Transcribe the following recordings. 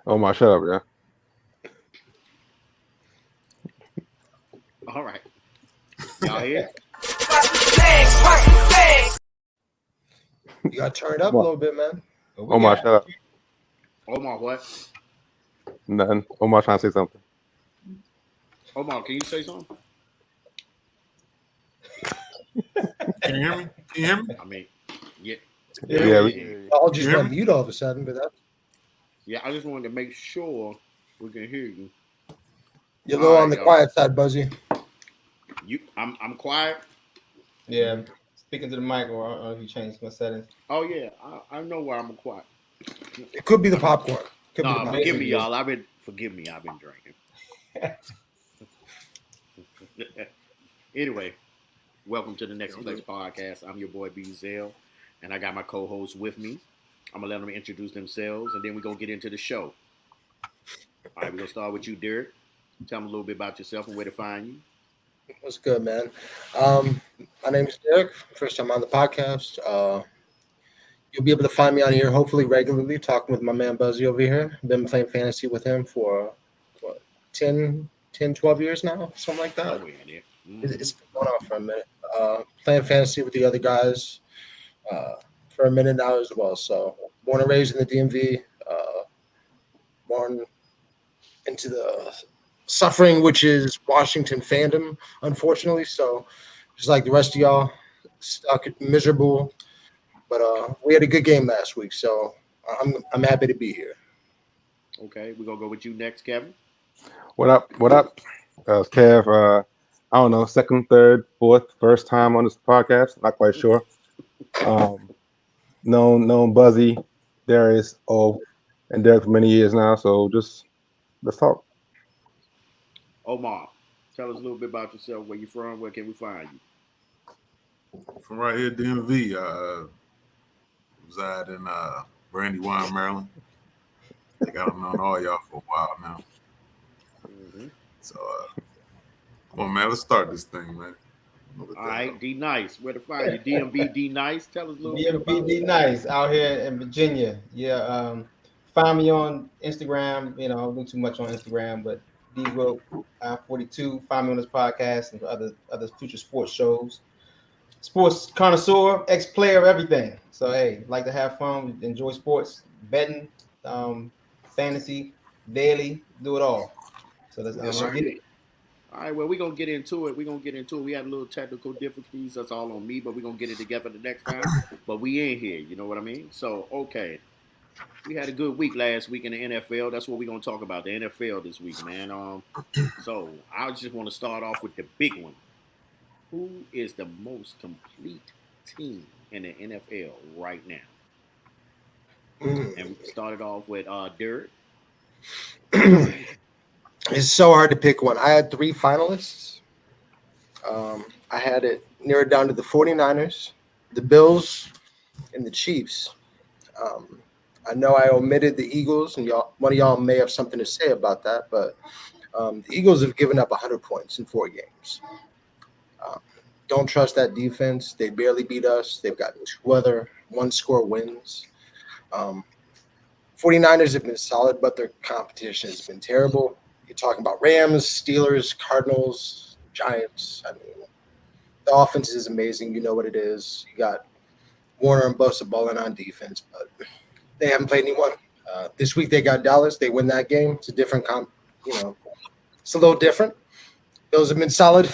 Omar, shut up, yeah. All right. Y'all here? You got to turn it up a little bit, man. Omar, shut up. Omar, what? Nothing. Omar trying to say something. Omar, can you say something? Can you hear me? Can you hear me? I mean, yeah. Yeah, we I'll just went mute all of a sudden, but that. Yeah, I just wanted to make sure we can hear you. You're a little on the y'all. quiet side, Buzzy. I'm quiet. Yeah, speaking to the mic, or I don't know if you changed my settings. Oh yeah, I know why I'm quiet. It could be the popcorn. Forgive me, y'all. Forgive me. I've been drinking. Anyway, welcome to the Next2Flex podcast. I'm your boy B Zell, and I got my co-hosts with me. I'm gonna let them introduce themselves, and then we're gonna get into the show. All right, we're gonna start with you, Derek. Tell them a little bit about yourself and where to find you. What's good, man? My name is Derek. First time on the podcast. You'll be able to find me on here hopefully regularly, talking with my man Buzzy over here. Been playing fantasy with him for, 10, 12 years now, something like that. It's been going on for a minute. Playing fantasy with the other guys for a minute now as well. So, born and raised in the DMV, born into the suffering, which is Washington fandom, unfortunately. So, just like the rest of y'all, stuck miserable. But we had a good game last week, so I'm happy to be here. Okay, we're gonna go with you next, Kevin. What up? What up? Kev. I don't know, second, third, fourth, first time on this podcast. Not quite sure. Known Buzzy, Darius, and Derek for many years now. So just let's talk. Omar, tell us a little bit about yourself. Where you from? Where can we find you? From right here, DMV. Reside in Brandywine, Maryland. I think I've known all y'all for a while now. Mm-hmm. So, come on, man. Let's start this thing, man. All right, D Nice. Where to find you? DMV D Nice. Tell us a little bit about DMV Nice out here in Virginia. Yeah, find me on Instagram. You know, I don't do too much on Instagram, but DWoke42. Find me on this podcast and other future sports shows. Sports connoisseur, ex-player, everything. So hey, like to have fun, enjoy sports, betting, fantasy, daily, do it all. So let's get it. All right, well, we're going to get into it. We had a little technical difficulties. That's all on me, but we're going to get it together the next time. But we in here, you know what I mean? So, okay. We had a good week last week in the NFL. That's what we're going to talk about, the NFL this week, man. So, I just want to start off with the big one. Who is the most complete team in the NFL right now? And we started off with Derek. It's so hard to pick one. I had 3 finalists. I had it narrowed down to the 49ers, the Bills, and the Chiefs. I know I omitted the Eagles, and one of y'all may have something to say about that, but the Eagles have given up 100 points in 4 games. Don't trust that defense. They barely beat us. They've got 2 other 1-score wins. 49ers have been solid, but their competition has been terrible. You're talking about Rams, Steelers, Cardinals, Giants. I mean, the offense is amazing. You know what it is. You got Warner and Bosa balling on defense, but they haven't played anyone. This week they got Dallas. They win that game. It's a different it's a little different. Bills have been solid,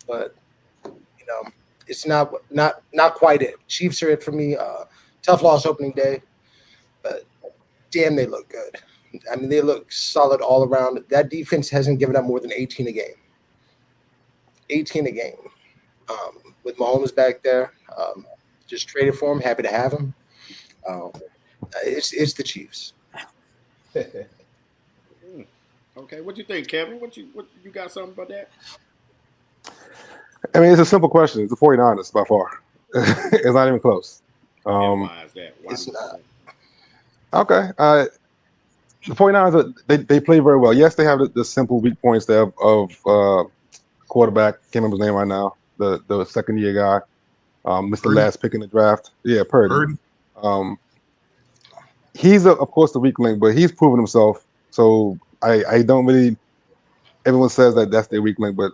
but it's not quite it. Chiefs are it for me. Tough loss opening day, but damn, they look good. I mean, they look solid all around. That defense hasn't given up more than 18 a game. 18 a game. With Mahomes back there, just traded for him. Happy to have him. It's the Chiefs. Okay, what you think, Kevin? What you got something about that? I mean, it's a simple question. It's the 49ers by far. It's not even close. Why is that? It's not. Okay. The 49ers, they play very well. Yes, they have the simple weak points there of quarterback. Can't remember his name right now. The second-year guy. Missed the last pick in the draft. Yeah, Purdy. he's of course the weak link, but he's proven himself. So I don't really. Everyone says that that's their weak link, but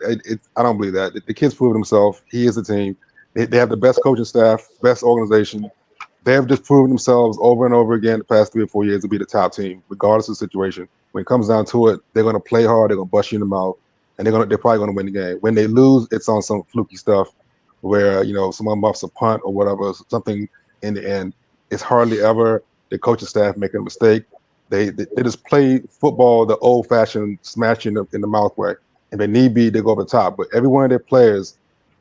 I don't believe that. The kid's proven himself. He is the team. They have the best coaching staff, best organization. They have just proven themselves over and over again the past 3 or 4 years to be the top team, regardless of the situation. When it comes down to it, they're going to play hard. They're going to bust you in the mouth, and they're probably going to win the game. When they lose, it's on some fluky stuff where someone muffs a punt or whatever, something in the end. It's hardly ever the coaching staff making a mistake. They just play football the old-fashioned smash you in the mouth way. And if they need be, they go over the top. But every one of their players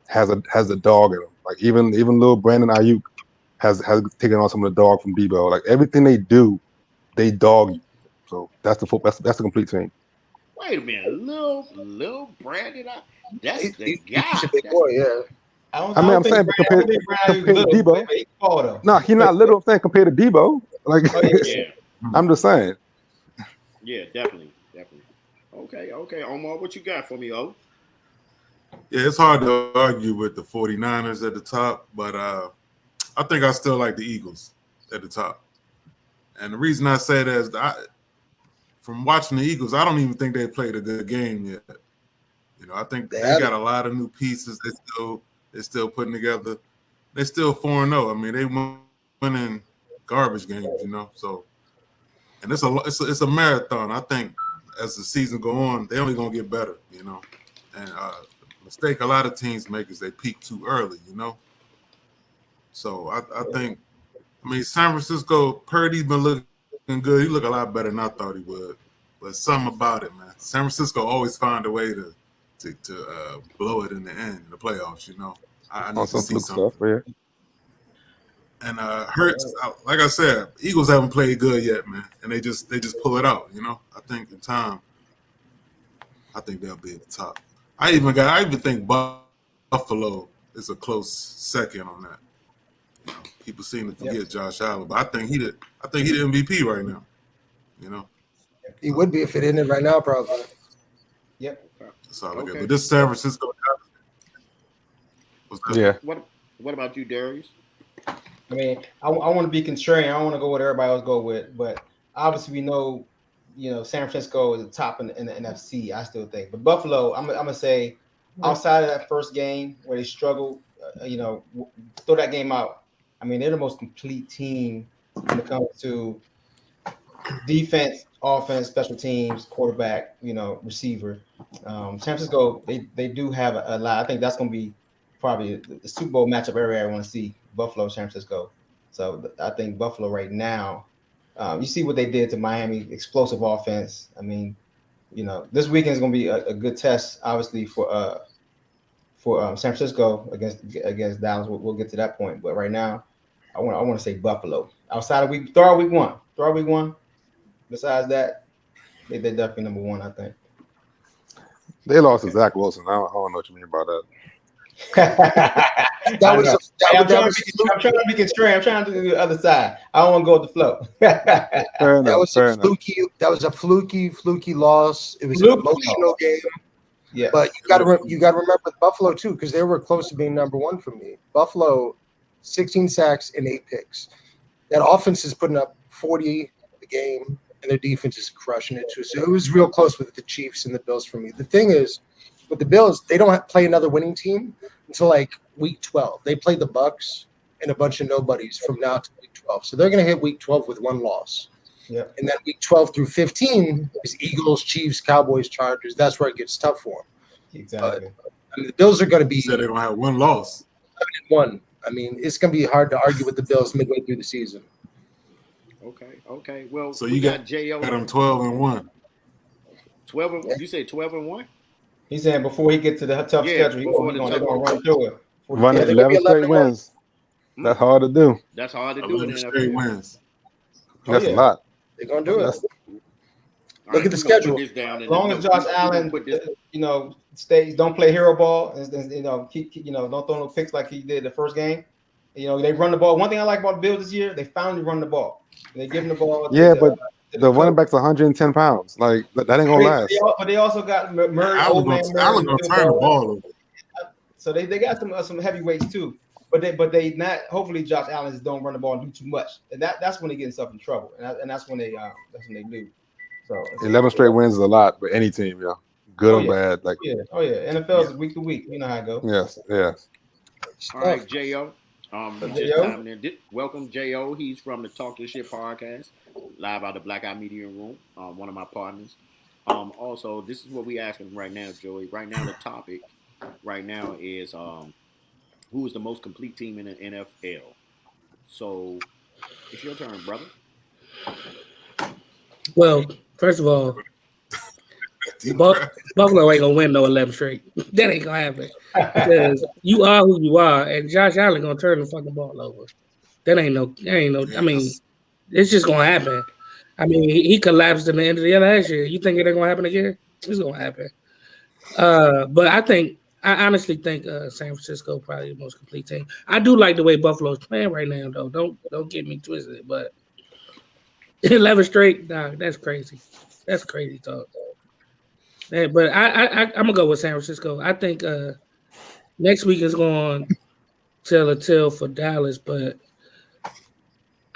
has a dog in them. Like even little Brandon Ayuk has taken on some of the dog from Debo. Like everything they do, they dog you. So that's the complete team. Wait a minute, little Brandon. That's the He's guy. a big boy, yeah. I'm saying, but compared to Debo, no, he's not little. I'm saying compared to Debo, like Yeah, I'm just saying. yeah, definitely. Okay. Omar, what you got for me, O? Yeah, it's hard to argue with the 49ers at the top, but I think I still like the Eagles at the top. And the reason I say that is from watching the Eagles, I don't even think they played a good game yet. I think they got a lot of new pieces they're still putting together. They're still 4-0. I mean, they winning garbage games, So, and it's a marathon. I think as the season go on, they only gonna get better, And mistake a lot of teams make is they peak too early, So I think, San Francisco, Purdy's been looking good. He look a lot better than I thought he would. But something about it, man. San Francisco always find a way to blow it in the end, in the playoffs, I need to see something. Stuff, yeah. And Hurts, like I said, Eagles haven't played good yet, man. And they just pull it out, I think in time, I think they'll be at the top. I even think Buffalo is a close second on that. People seem to forget Josh Allen, but I think he the MVP right now. He would be if it ended right now, probably. Yep. That's all I got. But this San Francisco. Yeah. What about you, Darius? I mean, I want to be contrarian. I don't want to go what everybody else go with, but obviously we know, San Francisco is the top in the NFC. I still think, but Buffalo, I'm gonna say, outside of that first game where they struggled, throw that game out. I mean, they're the most complete team when it comes to defense, offense, special teams, quarterback, receiver. San Francisco, they do have a lot. I think that's going to be probably the Super Bowl matchup area I want to see, Buffalo, San Francisco. So I think Buffalo right now, you see what they did to Miami, explosive offense. I mean, this weekend is going to be a good test, obviously, for San Francisco against Dallas. We'll get to that point, but right now, I want to say Buffalo. Outside of week one. Besides that, they're definitely number one, I think. They lost to Zach Wilson. I don't know what you mean by that. I'm trying to be contrarian. I'm trying to do the other side. I don't want to go with the flow. That was a fluky loss. It was an emotional game. Yeah, but you got to remember Buffalo too, because they were close to being number one for me. Buffalo, 16 sacks and 8 picks. That offense is putting up 40 a game, and their defense is crushing it too. So it was real close with the Chiefs and the Bills for me. The thing is, with the Bills, they don't play another winning team until like week 12. They play the Bucks and a bunch of nobodies from now to week 12. So they're going to hit week 12 with one loss. Yeah. And then week 12 through 15 is Eagles, Chiefs, Cowboys, Chargers. That's where it gets tough for them. Exactly. The Bills are going to be. You said they're going to have one loss. One. I mean, it's going to be hard to argue with the Bills midway through the season. Okay. Well, so you got J.O. them 12-1. 12-1. You say 12-1? He's saying before he gets to the tough schedule, he's going to run through it. Running 11 straight wins. That's hard to do. That's hard to do. 11 straight wins. That's a lot. They're going to do it. Look at the schedule. As long as Josh Allen, stays, don't play hero ball, and don't throw no picks like he did the first game. They run the ball. One thing I like about the Bills this year, they finally run the ball. They give him the ball. But the running back's 110 pounds. Like that ain't gonna last. But they also got Murray. Allen gonna turn the ball over. So they got some heavyweights too. but they not. Hopefully, Josh Allen just don't run the ball and do too much, and that's when they get themselves in trouble, and that's when they lose. So 11 straight wins is a lot for any team, yeah. Good or yeah. bad, like NFL is week to week. You know how it goes. yes. All right, Jo. Just J.O.? timing in. Welcome, Jo. He's from the Talk This Shit podcast, live out of the Black Eye Media Room. One of my partners. Also, this is what we asking right now, Joey. Right now, the topic right now is who is the most complete team in the NFL. So it's your turn, brother. Well, first of all, Buffalo ain't gonna win no 11 straight. That ain't gonna happen because you are who you are, and Josh Allen gonna turn the fucking ball over. That ain't no. I mean, it's just gonna happen. I mean, he collapsed in the end of the last year. You think it ain't gonna happen again? It's gonna happen. But I honestly think San Francisco probably the most complete team. I do like the way Buffalo's playing right now, though. Don't get me twisted, but 11 straight, dog, that's crazy. That's crazy talk. Yeah, but I'm gonna go with San Francisco. I think next week is going to tell a tale for Dallas, but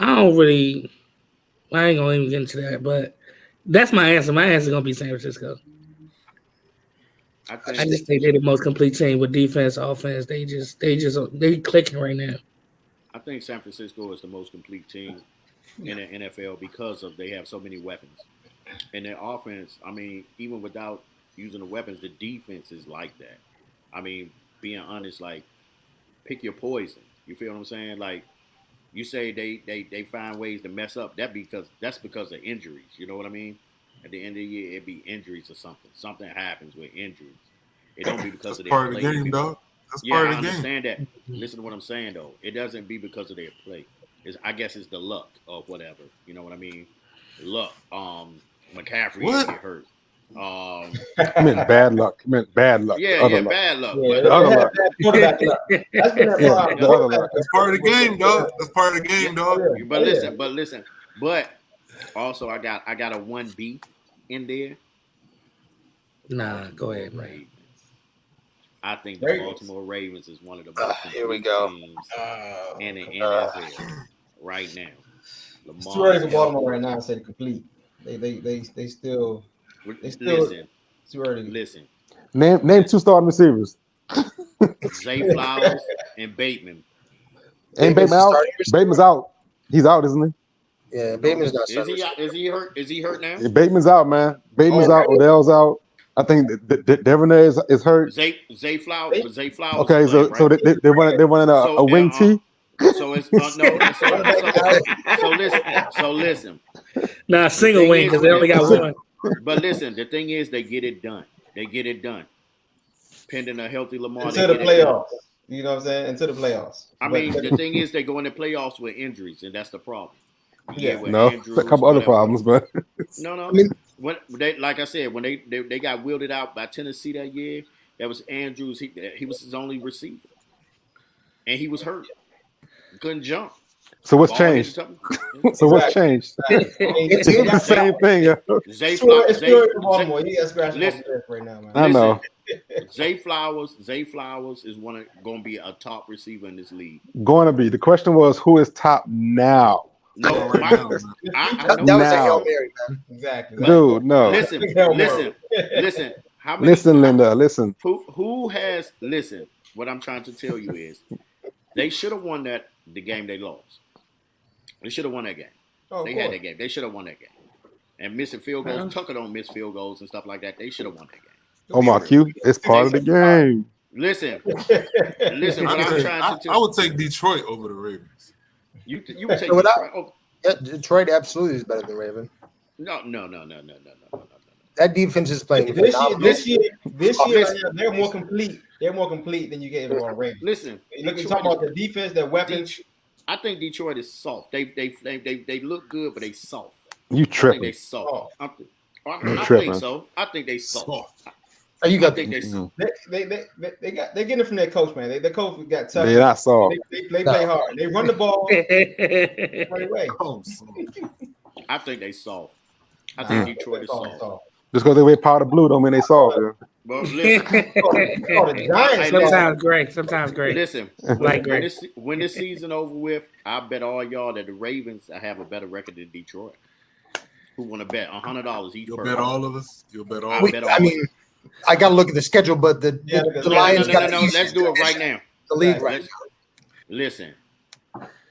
I ain't gonna even get into that. But that's my answer. My answer is gonna be San Francisco. I just think they're the most complete team with defense, offense. They clicking right now. I think San Francisco is the most complete team in the NFL because they have so many weapons. And their offense, I mean, even without using the weapons, the defense is like that. I mean, being honest, like, pick your poison. You feel what I'm saying? Like, you say they find ways to mess up. That's because of injuries. You know what I mean? At the end of the year, it'd be injuries or something. Something happens with injuries. It don't be because of their part play. Of the game, dog. That's yeah, part of I the understand game. that. Listen to what I'm saying, though. It doesn't be because of their play. I guess it's the luck of whatever. You know what I mean? Luck. McCaffrey get hurt. I meant bad luck. Yeah, bad luck. Yeah, the other luck. That's been the other luck. That's part of the game, dog. That's part of the game, dog. But listen. But also, I got a 1B in there. Nah, go ahead, man. I think the Baltimore Ravens is one of the most complete teams in the NFL right now. It's too early for Baltimore right now to say complete. They still listen. Too early. Listen. Name two starting receivers. Zay Flowers and Bateman. Ain't Bateman out? Bateman's out. He's out, isn't he? Yeah, Bateman's not. Is he hurt? Is he hurt now? Yeah, Bateman's out, man. Bateman's out. Odell's out. I think Devaney is hurt. Zay Flowers. Okay, so they're running a wing T. So it's no. So listen. Nah, single wing because they only got one. But listen, the thing is, they get it done. Pending a healthy Lamar. Into the playoffs. You know what I'm saying? Into the playoffs. I mean, the thing is, they go in the playoffs with injuries, and that's the problem. Andrews, a couple other problems, but no. When they, like I said, when they got wielded out by Tennessee that year, that was Andrews. He was his only receiver, and he was hurt. Couldn't jump. So what's changed? What's changed? It's the same thing. Zay Flowers. Right now, man. I know. Zay Flowers is going to be a top receiver in this league. Going to be. The question was, who is top now? No, that was a Hail Mary, man. Exactly. Dude, no. Listen. Listen, Linda. Listen. Who has? Listen. What I'm trying to tell you is, they should have won the game they lost. They should have won that game. They had that game. They should have won that game. And missing field goals, Tucker don't miss field goals and stuff like that. They should have won that game. Oh my Q, it's part of the game. Listen. What I'm trying to tell I would take Detroit over the Ravens. You would take Detroit over. Yeah, Detroit absolutely is better than Raven. No. That defense is playing. This year, they're more complete. They're more complete than you get on Ravens. Listen, you're talking about the defense, their weapons. I think Detroit is soft. They look good, but they soft. You tripping? I think they soft. I think so. I think they soft. You got they're getting it from their coach, man. Their coach got tough. They're not soft. They play hard. They run the ball right away. I think they soft. I think Detroit is soft. Just because they wear powder blue don't mean they soft. But listen, the Giants. Sometimes great. listen. Like When this season over with, I bet all y'all that the Ravens have a better record than Detroit. Who want to bet $100 each? You'll person? bet all of us. You'll bet all. I of us. bet all. I mean, I got to look at the schedule, but the Lions got no. Let's do it right now. the league right now. Listen,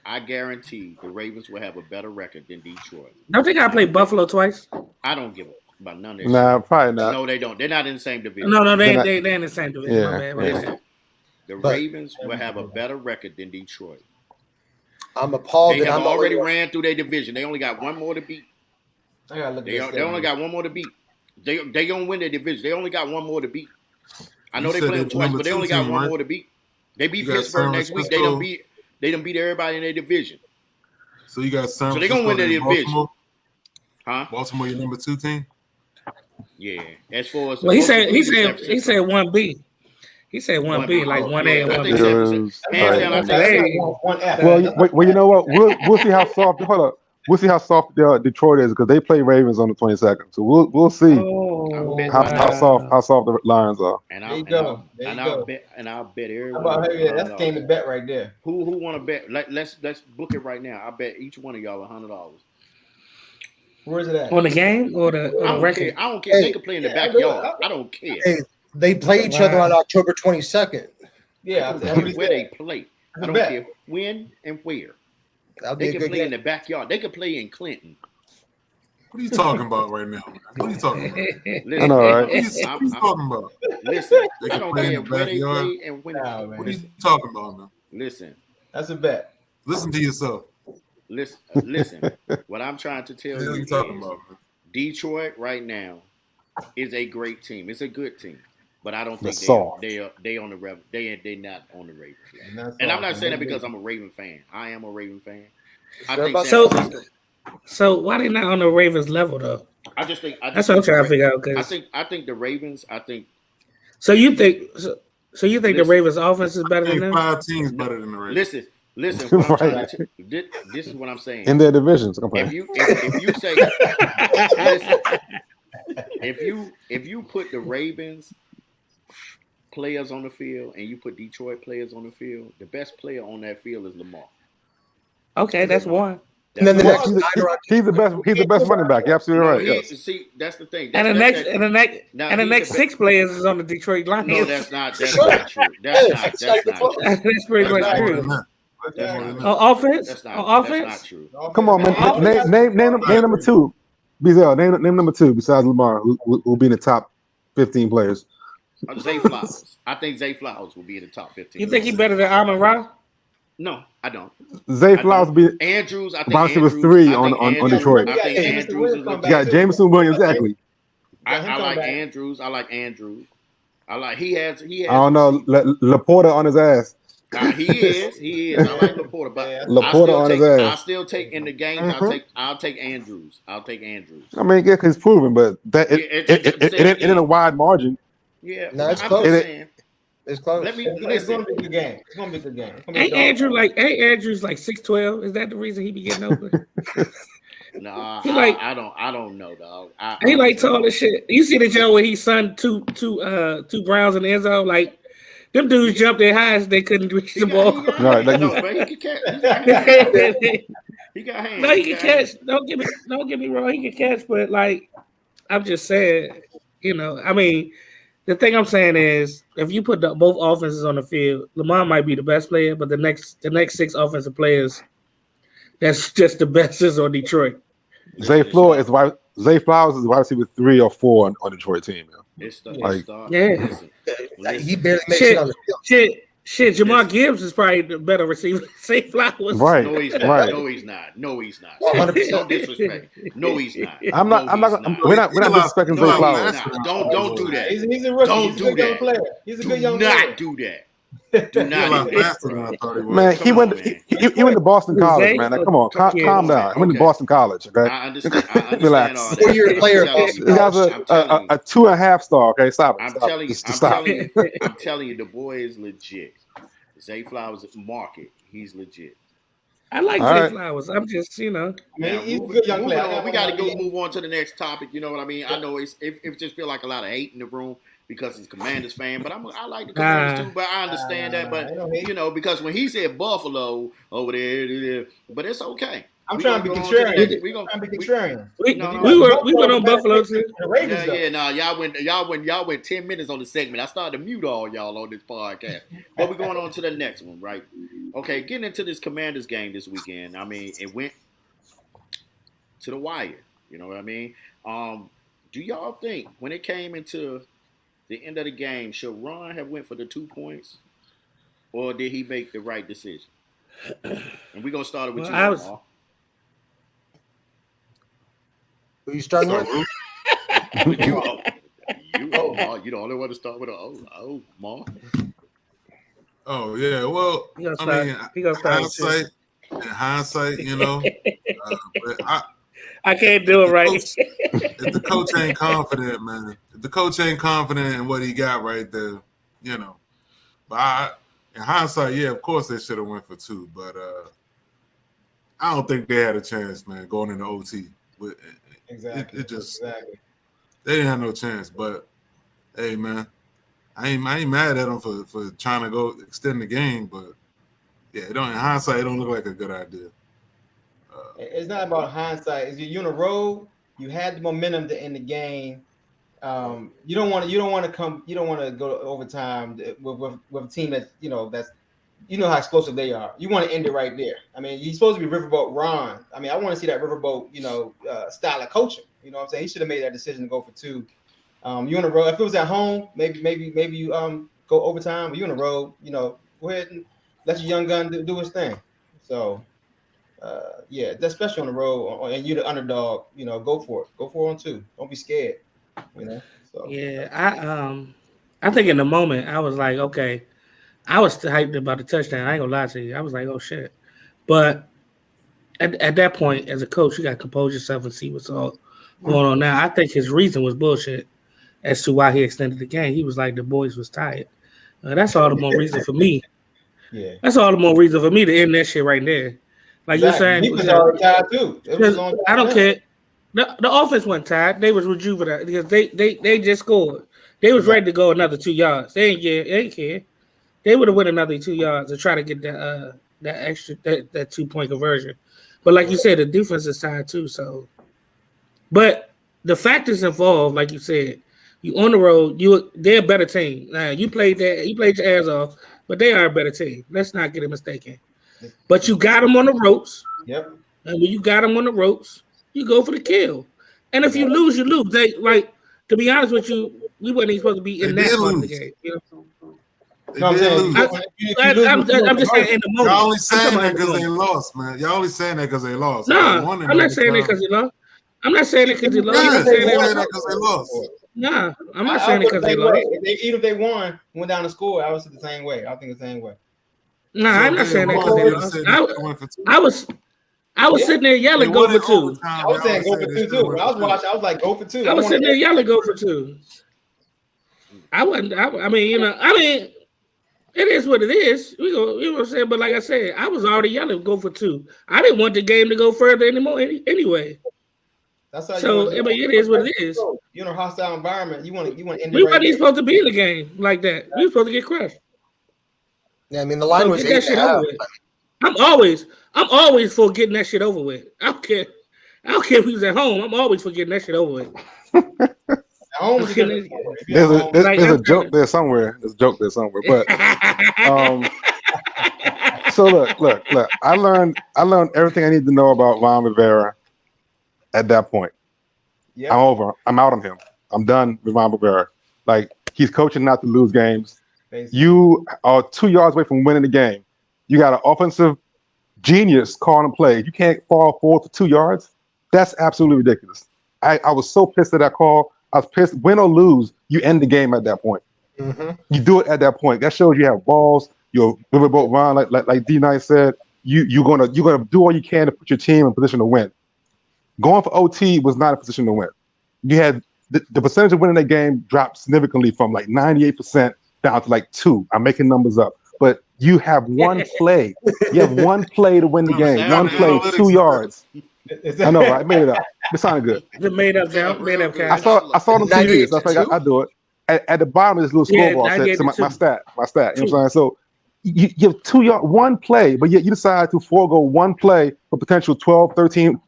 I guarantee the Ravens will have a better record than Detroit. Don't think I played Buffalo twice. I don't give about none of this. Nah, probably not. No, they don't. They're not in the same division. No, They're not- they're in the same division. Yeah, My bad. Listen, the But- Ravens will have a better record than Detroit. I'm appalled They that have I'm already ran through their division. They only got one more to beat. I gotta look at They this only got one more to beat. They gonna win their division. They only got one more to beat. I know You they said play them they're twice, number but they two only got team, one right? more to beat. They beat You got Pittsburgh San next week. Francisco. They done beat everybody in their division. So you got San So they gonna win their Francisco and division. Baltimore. Huh? Baltimore, your number 2 team. Yeah. As far as Well, he San said Francisco. 1B. He said 1B, like 1A and I 1B. think San Francisco. Hands down, I think Hey. one F. Well, you know what? We'll see how soft. Hold up. We'll see how soft Detroit is because they play Ravens on the 22nd. So we'll see Oh, how soft the Lions are. And There you go. There you go. I'll bet How everyone. about that's a game to bet right there. Who want to bet? Let's book it right now. I bet each one of y'all $100. Where's it at? on the game or the I don't record? care. I don't care. They can play in the backyard. I don't care. Hey, they play each other on October 22nd. Yeah, I that's don't what care he where said. they play. I That's a don't bet. care when and where. That'll be They a can good play in game. the backyard. They can play in Clinton. What are you talking about right now? Man? What are you talking about? Listen, I know, right? What are you talking about? Listen, They I can don't play in care the where they backyard. play and when. Nah, man. What are you talking about, man? Listen, That's a bet. Listen to yourself. listen. What I'm trying to tell What the hell you you talking is about, man? Detroit right now is a great team. It's a good team, but I don't think They're soft. they on the Rev. They not on the Ravens. That's And I'm all. not saying that because I'm a Raven fan. I am a Raven fan. I Sure think about San that. Francisco. So why they not on the Ravens level though? I just think That's what I'm trying to figure out. I think the Ravens. I think So you think the Listen. Ravens offense is better I than think them? 5 teams better than the Ravens. listen. What I'm Right. trying to this is what I'm saying. In their divisions. I'm If playing. you say listen, if you put the Ravens players on the field and you put Detroit players on the field, the best player on that field is Lamar. Okay, that's one. And then the That's next what- He's the best. He's the best running back. You're absolutely no, right. Yes. see, that's the thing. And the That's next he's 6 players is on the Detroit Lions. No, that's not true. That's not true. That's pretty much That's More true. than that. That's More not than true. that. Offense? That's On not offense? true. Come on, man. Name number 2. Bizel, name number 2 besides Lamar, who will be in the top 15 players. Zay Flowers. I think Zay Flowers will be in the top 15. You think he better than Amon Ra? No, I don't. Zay I Flowers don't. will be. Andrews. I think Bounty was Andrews, 3 I think on Andrews- Detroit. I think Yeah, Andrews is Jameson legit. You got Jameson Williams, exactly. I him like come back. Andrews. I like Andrews. I like he has. I don't know. Laporta on his ass. Nah, he is. I like Laporta, but Yeah. Laporta on his ass. I still take in the games. I'll take Andrews. I'll take Andrews. I mean, yeah, because it's proven, but that Yeah, it ain't a wide margin. Yeah, No, it's I'm close. just saying. It's close. Let me It's listen. gonna be a good game. It's gonna be a good game. It's gonna be a Ain't dog fight. Andrews like 6'12"? Is that the reason he be getting open? Nah, He like- I don't know, dog. He like tall as shit. You see the Joe where he sunned two Browns in the end zone? Like them dudes jumped their high as they couldn't reach the ball. Right, like no, you- but he can catch. He got hands. No, he can catch. Don't get me wrong. He can catch, but like I'm just saying, I mean, the thing I'm saying is, if you put both offenses on the field, Lamar might be the best player, but the next 6 offensive players, that's just the best is on Detroit. Zay Flowers is wide receiver 3 or 4 on Detroit team. Man. It's Like- Yeah. He barely makes Shit. it on the field. Shit, Jamar Gibbs is probably the better receiver. Say Flowers. Right, No, he's not. right. No, he's not. No, he's not. 100%. Don't disrespect. No, he's not. I'm not. We're not disrespecting No, Zay he's Flowers. not. Don't do that. He's a rookie. Don't He's a do good young that. player. He's a Do good young not player. do that. Do He's a not lot do that. faster than I thought he was. Man, he Come went. on, man. He went to Boston College, Zay? man. Like, come on, Yeah. calm down. He went to Okay. Boston College. Okay, I understand. I understand Relax. all that. 4-year player. I'm telling this you. guy's I'm telling you. a 2.5 star. Okay, stop it. I'm Stop. telling you. Just I'm stop. telling you. I'm telling you. The boy is legit. Zay Flowers market. He's legit. I like All Zay right. Flowers. I'm just, I mean, Now, he's a moving- good young moving player. on, we got to move on to the next topic. You know what I mean? I know it just feel like a lot of hate in the room. because he's a Commanders fan, but I like the Commanders too. But I understand that. But because when he said Buffalo over there, but it's okay. I'm trying to be contrarian. We went on Buffalo too. Y'all went 10 minutes on the segment. I started to mute all y'all on this podcast. But we're going on to the next one, right? Okay, getting into this Commanders game this weekend. I mean, it went to the wire. You know what I mean? Do y'all think when it came into the end of the game, should Ron have went for the 2 points, or did he make the right decision? And we're gonna start it with you, Lamar. Who you starting with? You the only one to start with Ma. Oh yeah, well, hindsight, but I can't do it right. If the coach ain't confident, man, if the coach ain't confident in what he got right there, But in hindsight, yeah, of course they should have went for 2, but I don't think they had a chance, man, going into OT. Exactly. They didn't have no chance. But hey, man, I ain't mad at them for trying to go extend the game. But yeah, in hindsight, it don't look like a good idea. It's not about hindsight. You're on the road. You had the momentum to end the game. You don't want to go to overtime with a team that's how explosive they are. You want to end it right there. I mean, he's supposed to be Riverboat Ron. I mean, I want to see that Riverboat, style of coaching. You know what I'm saying? He should have made that decision to go for 2. You on the road. If it was at home, maybe you go overtime. But you on the road, go ahead and let your young gun do his thing. So, especially on the road, and you're the underdog. Go for it. Go for it on 2. Don't be scared. So yeah, I think in the moment I was like, okay. I was hyped about the touchdown. I ain't gonna lie to you. I was like, oh shit. But at that point, as a coach, you gotta compose yourself and see what's all going on now. I think his reason was bullshit as to why he extended the game. He was like, the boys was tired. That's all the more reason for me. Yeah. That's all the more reason for me to end that shit right there. Like you're saying, he was already tired too. I don't care. The offense wasn't tired. They was rejuvenated because they just scored. They was ready to go another 2 yards. They ain't care. They would have went another 2 yards to try to get that extra 2-point conversion. But like you said, the defense is tired too. So, but the factors involved, like you said, you on the road, they're a better team. Now you played your ass off, but they are a better team. Let's not get it mistaken. But you got them on the ropes. Yep. And when you got them on the ropes, you go for the kill. And if you lose, you lose. To be honest with you, we wasn't even supposed to be in that part of the game. I'm saying. I'm just saying in the moment. Y'all only saying that because they lost, man. Y'all only saying that because they lost. No, I'm not saying that because they lost. I'm not saying it because they lost. I'm saying that because they lost. Nah, I'm not saying it because they lost. Even if they won, went down to score, I was the same way. I think the same way. Nah, I'm not saying that because they lost. I was sitting there yelling, go for 2. I was saying go for 2 too. When I was watching, I was like, go for 2. I was sitting there yelling, go for 2. I mean, it is what it is. You know what I'm saying? But like I said, I was already yelling, go for 2. I didn't want the game to go further anymore anyway. That's how it is what it is. You're in a hostile environment. You want to end it. We weren't even supposed to be in the game like that. We were supposed to get crushed. Yeah, I mean the line was 8.5. I'm always for getting that shit over with. I don't care if he was at home. I'm always for getting that shit over with. There's a joke there somewhere. There's a joke there somewhere. But so look. I learned everything I need to know about Ron Rivera at that point. Yep. I'm out on him. I'm done with Ron Rivera. Like, he's coaching not to lose games. Basically. You are 2 yards away from winning the game. You got an offensive genius calling a play. You can't fall forward for 2 yards. That's absolutely ridiculous. I was so pissed at that call. I was pissed. Win or lose, you end the game at that point. Mm-hmm. You do it at that point. That shows you have balls. You're Riverboat Ron, like D-Nice said. You're gonna do all you can to put your team in position to win. Going for OT was not a position to win. You had the percentage of winning that game dropped significantly from like 98% down to like 2. I'm making numbers up, but you have one play. You have one play to win the game. One play, 2 yards. I know, right? I made it up. It sounded good. The made up count. I saw it on TV. So I was like, I do it. at the bottom of this little Yeah, scoreboard I said gave so it my two. stat. You know what I'm saying? So you have 2 yard, one play, but yet you decide to forego one play for potential 12, 13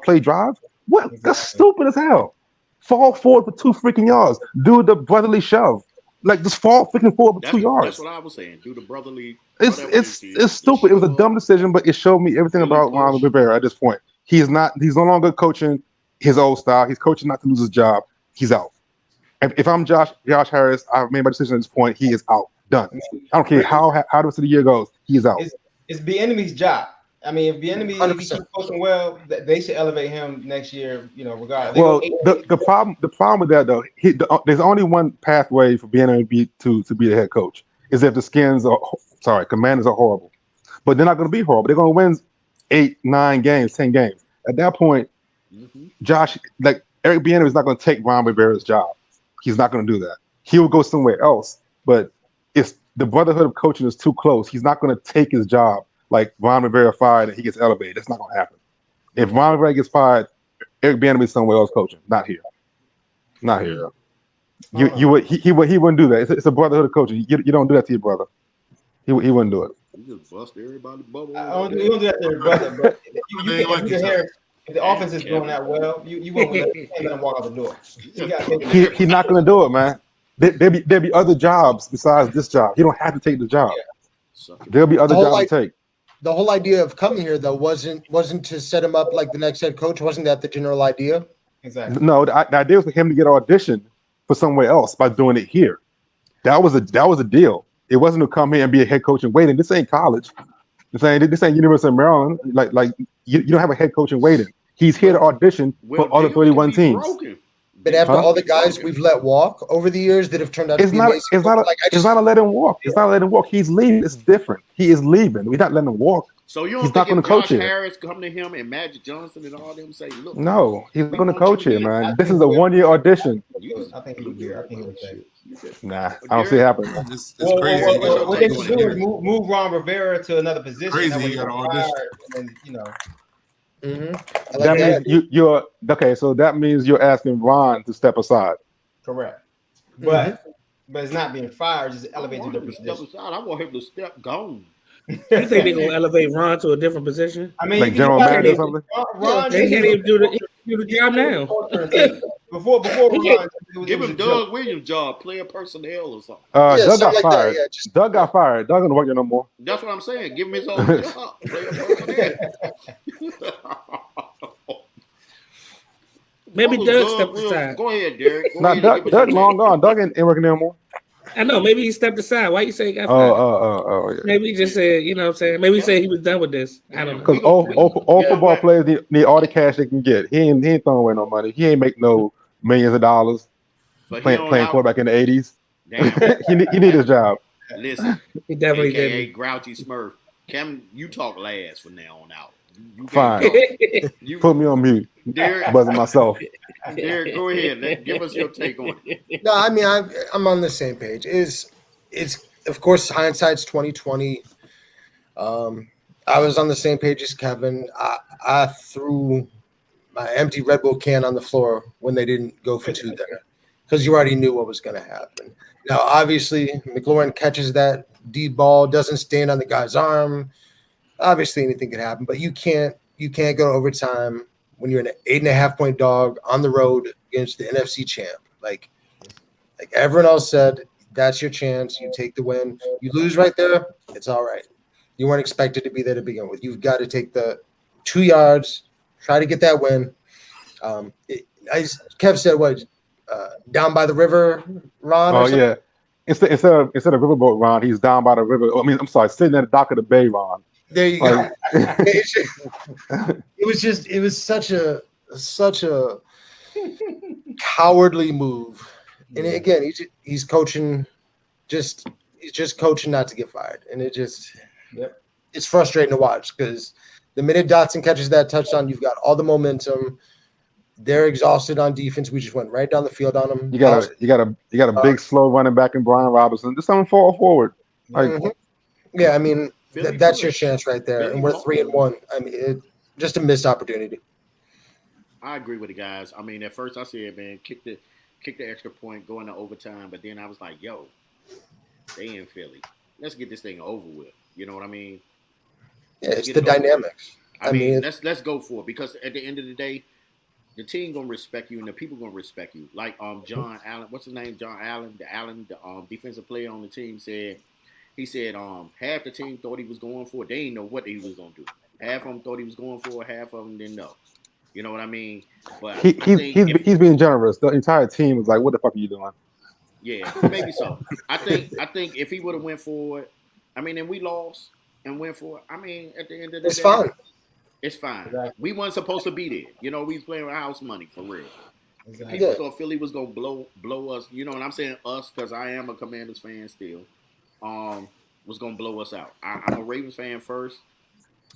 play drive. What? Exactly. That's stupid as hell. Fall forward for 2 freaking yards. Do the brotherly shove. Like just fall freaking forward for 2 That's yards. what I was saying. Do the brotherly. It's Whatever it's this is, it's the stupid. It was a shove, dumb decision, but it showed me everything Philly about Ron push. Rivera at this point. He's no longer coaching his old style. He's coaching not to lose his job. He's out. If I'm Josh Harris, I've made my decision at this point. He is out. Done. I don't care how the rest of the year goes. He is out. It's the enemy's job. I mean, if the enemy if he 100%. keeps coaching well, they should elevate him next year. You know, regardless. Well, the problem with that though, there's only one pathway for BNB to be the head coach is if the Commanders are horrible, but they're not going to be horrible. They're going to win 8, 9 games, 10 games. At that point, Josh, like Eric Bieniemy is not going to take Ron Rivera's job. He's not going to do that. He will go somewhere else. But if the brotherhood of coaching is too close, he's not going to take his job like Ron Rivera fired and he gets elevated. That's not going to happen. If Ron Rivera gets fired, Eric Bieniemy is somewhere else coaching. Not here. Not here. He wouldn't do that. It's a brotherhood of coaching. You don't do that to your brother. He wouldn't do it. You just bust everybody's bubble. you don't do that to your brother, but They like each other. if the offense is going that well, you won't let him walk out the door. He's not going to do it, man. There'll be other jobs besides this job. He don't have to take the job. There'll be other jobs to take. The whole idea of coming here though wasn't to set him up like the next head coach. Wasn't that the general idea? Exactly. No, the idea was for him to get auditioned for somewhere else by doing it here. That was a deal. It wasn't to come here and be a head coach and waiting. This ain't college. This ain't University of Maryland. Like you don't have a head coach and waiting. He's here to audition for other 31 teams. But after all the guys we've let walk over the years that have turned out to be amazing, it's not a let him walk. It's not a let him walk. He's leaving. It's different. He is leaving. We're not letting him walk. So you don't He's not think going if to coach Josh here. Harris come to him and Magic Johnson and all them say, look, No, he's we going to want coach you to here, be- man. This is a 1-year audition. I think he would do. I think he would take. Nah, I don't see it happening. It's crazy. What they should do is move Ron Rivera to another position. Crazy, That way he got he's an audition. fired, and you know. That means you're okay. So that means you're asking Ron to step aside. Correct. But it's not being fired, just elevated to I the want him to step position. aside. I want him to step gone. You think they're gonna elevate Ron to a different position? I mean, Like you general can- manager or something? Ron, They can't even do the job now. Before Ron, Give him Doug Williams' job, player personnel or something. Doug got something like that, fired. yeah, just- Doug got fired. Doug gonna work there no more. That's what I'm saying. Give him his own job, player personnel. Maybe What was Doug Doug stepped Williams? aside. Go ahead, Derek. Go Nah, ahead and give us Doug your long take. gone. Doug ain't working there no more. I know. Maybe he stepped aside. Why you say he got fired? Oh, yeah. Maybe he just said, you know what I'm saying? Maybe he said he was done with this. I don't know. Because all football players need all the cash they can get. He ain't throwing away no money. He ain't make no millions of dollars But he playing don't out- quarterback in the 80s. Damn. he need his job. Listen, He definitely AKA didn't. Grouchy Smurf. Cam, you talk last from now on out. You can't Fine. talk. You, Put me on mute. Derek, Buzzing myself. Derek, go ahead. Give us your take on it. No, I mean I'm on the same page. It's of course hindsight's 2020. I was on the same page as Kevin. I threw my empty Red Bull can on the floor when they didn't go for 2 there because you already knew what was going to happen. Now, obviously, McLaurin catches that deep ball, doesn't stand on the guy's arm. Obviously, anything could happen, but you can't go to overtime when you're an 8.5-point dog on the road against the NFC champ. Like everyone else said, that's your chance. You take the win. You lose right there, it's all right. You weren't expected to be there to begin with. You've got to take the 2 yards, try to get that win. Kev said, what, down by the river, Ron? Oh, yeah. Instead of riverboat Ron, he's down by the river. I mean, I'm sorry, sitting at the dock of the bay, Ron. There you go. It was such a cowardly move. And again, he's coaching, he's just coaching not to get fired. And it's frustrating to watch because the minute Dotson catches that touchdown, you've got all the momentum. They're exhausted on defense. We just went right down the field on them. You got a big slow running back in Brian Robinson. Just let him fall forward. Yeah, I mean that's your Philly chance right there, Philly and we're Philly. 3-1. I mean, just a missed opportunity. I agree with the guys. I mean, at first I said, man, kick the kick the extra point, go into overtime. But then I was like, yo, they in Philly. Let's get this thing over with. You know what I mean? Yeah, it's the dynamics. I mean, let's go for it, because at the end of the day, the team gonna respect you and the people gonna respect you. Like John Allen, what's his name? John Allen, the defensive player on the team said half the team thought he was going for it. They didn't know what he was gonna do. Half of them thought he was going for it, half of them didn't know. You know what I mean? But he's being generous. The entire team was like, "What the fuck are you doing?" Yeah, maybe so. I think if he would have went for it, I mean, and we lost and went for it. I mean, at the end of the day, it's fun. It's fine. Exactly. We weren't supposed to be there. You know, we was playing with house money for real. Exactly. People thought Philly was gonna blow us. You know, and I'm saying us because I am a Commanders fan still. Was gonna blow us out. I'm a Ravens fan first,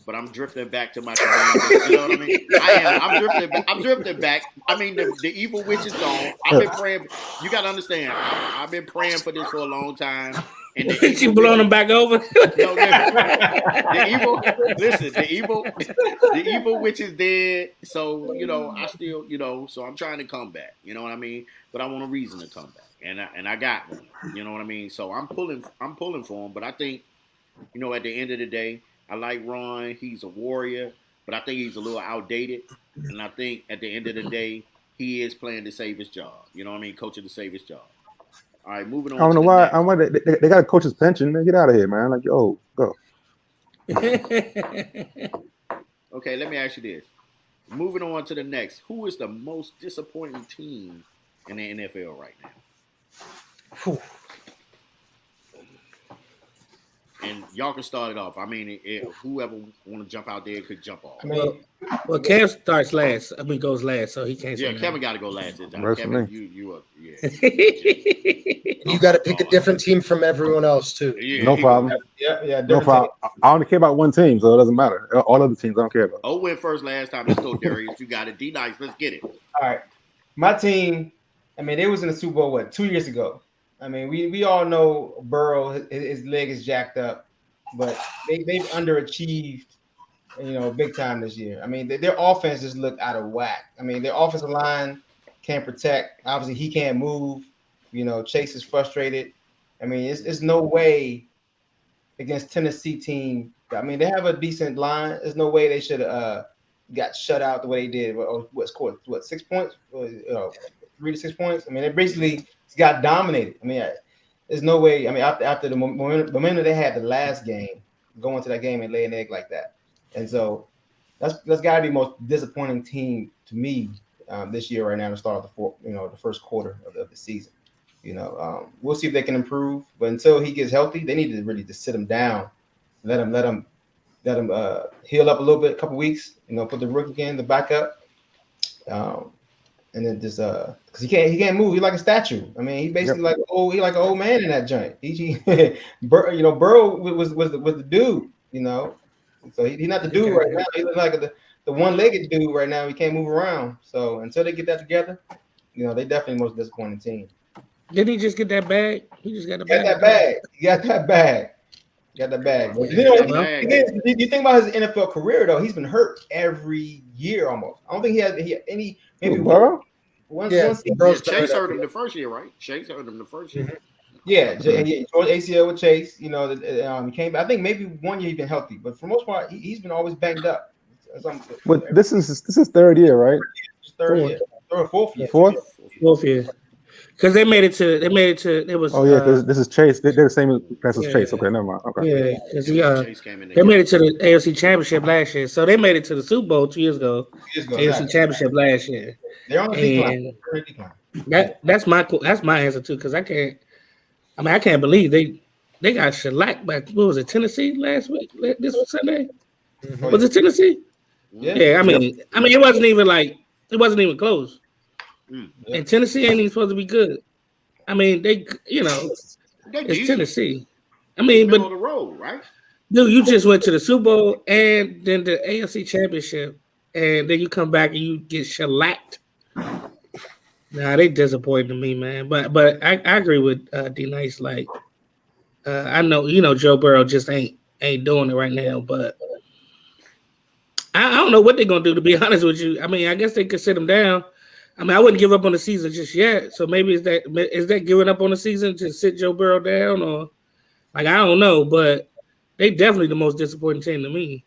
but I'm drifting back to my Commanders. You know what I mean? I am. I'm drifting back. I mean, the evil witch is gone. I've been praying. You gotta understand. I've been praying for this for a long time. And you blowing them back over? No, the evil witch is dead. So, you know, I still, you know, so I'm trying to come back. You know what I mean? But I want a reason to come back. And I got one. You know what I mean? So I'm pulling for him. But I think, you know, at the end of the day, I like Ron. He's a warrior, but I think he's a little outdated. And I think at the end of the day, he is playing to save his job. You know what I mean? Coaching to save his job. All right, moving on. I don't know why. They got a coach's pension. Man, get out of here, man. Like, yo, go. Okay, let me ask you this. Moving on to the next. Who is the most disappointing team in the NFL right now? Whew. And y'all can start it off. I mean, whoever want to jump out there could jump off. I mean, Well, Kev starts last. I mean, goes last, so he can't. Yeah, say Kevin got to go last this time. That's Kevin, me. you are, yeah. You got to pick a different team from everyone else too. Yeah, No problem. yeah, No problem. I only care about one team, so it doesn't matter. All other teams I don't care about. Oh, went first last time. Let's go, Darius. You got it. D-Nice. Let's get it. All right. My team, I mean, they was in the Super Bowl, 2 years ago? I mean, we all know Burrow, his leg is jacked up, but they've underachieved, you know, big time this year. I mean, their offense just looked out of whack. I mean, their offensive line can't protect. Obviously, he can't move. You know, Chase is frustrated. I mean, it's no way against Tennessee team. I mean, they have a decent line. There's no way they should have got shut out the way they did. What scored? 6 points? 3 to 6 points? I mean, they basically got dominated. I mean, there's no way. I mean, after the momentum they had the last game, going to that game and lay an egg like that. And so that's got to be the most disappointing team to me this year right now to start the first quarter of the season. You know, we'll see if they can improve, but until he gets healthy, they need to really just sit him down, let him heal up a little bit, a couple weeks. You know, put the rookie in, the backup, and then just because he can't move. He's like a statue. I mean, he basically like an old man in that joint. Burrow was the dude. You know, so he's not the dude right now. He looks like the one-legged dude right now. He can't move around. So until they get that together, you know, they definitely the most disappointing team. Didn't he just get that bag? He just got the bag. He got that bag. But, you think about his NFL career though. He's been hurt every year almost. I don't think he had any. Maybe Burrow? Chase hurt him the first year, right? Chase hurt him the first year. Yeah, he tore ACL with Chase. You know, he came. I think maybe 1 year he's been healthy, but for the most part, he's been always banged up. But this is third year, right? Fourth year. Fourth year. Because they made it to. It was. Oh yeah, because this is Chase. They're the same as Chase. Okay, never mind. Okay. Yeah, because they made it to the AFC Championship last year, so they made it to the Super Bowl 2 years ago. AFC Championship last year. They're on the decline. That's my answer too, because I can't believe they got shellacked by what was it, Tennessee last week? This was Sunday. Mm-hmm. Was it Tennessee? Yeah. I mean, it wasn't even close. Yeah. And Tennessee ain't even supposed to be good. I mean, it's Tennessee. I mean, but on the road, right? Dude, you just went to the Super Bowl and then the AFC Championship, and then you come back and you get shellacked. Nah, they disappointed me, man. But I agree with D-Nice. Like, I know Joe Burrow just ain't doing it right now, but I don't know what they're gonna do. To be honest with you, I mean, I guess they could sit him down. I mean, I wouldn't give up on the season just yet. So maybe is that giving up on the season to sit Joe Burrow down, or like I don't know, but they definitely the most disappointing team to me.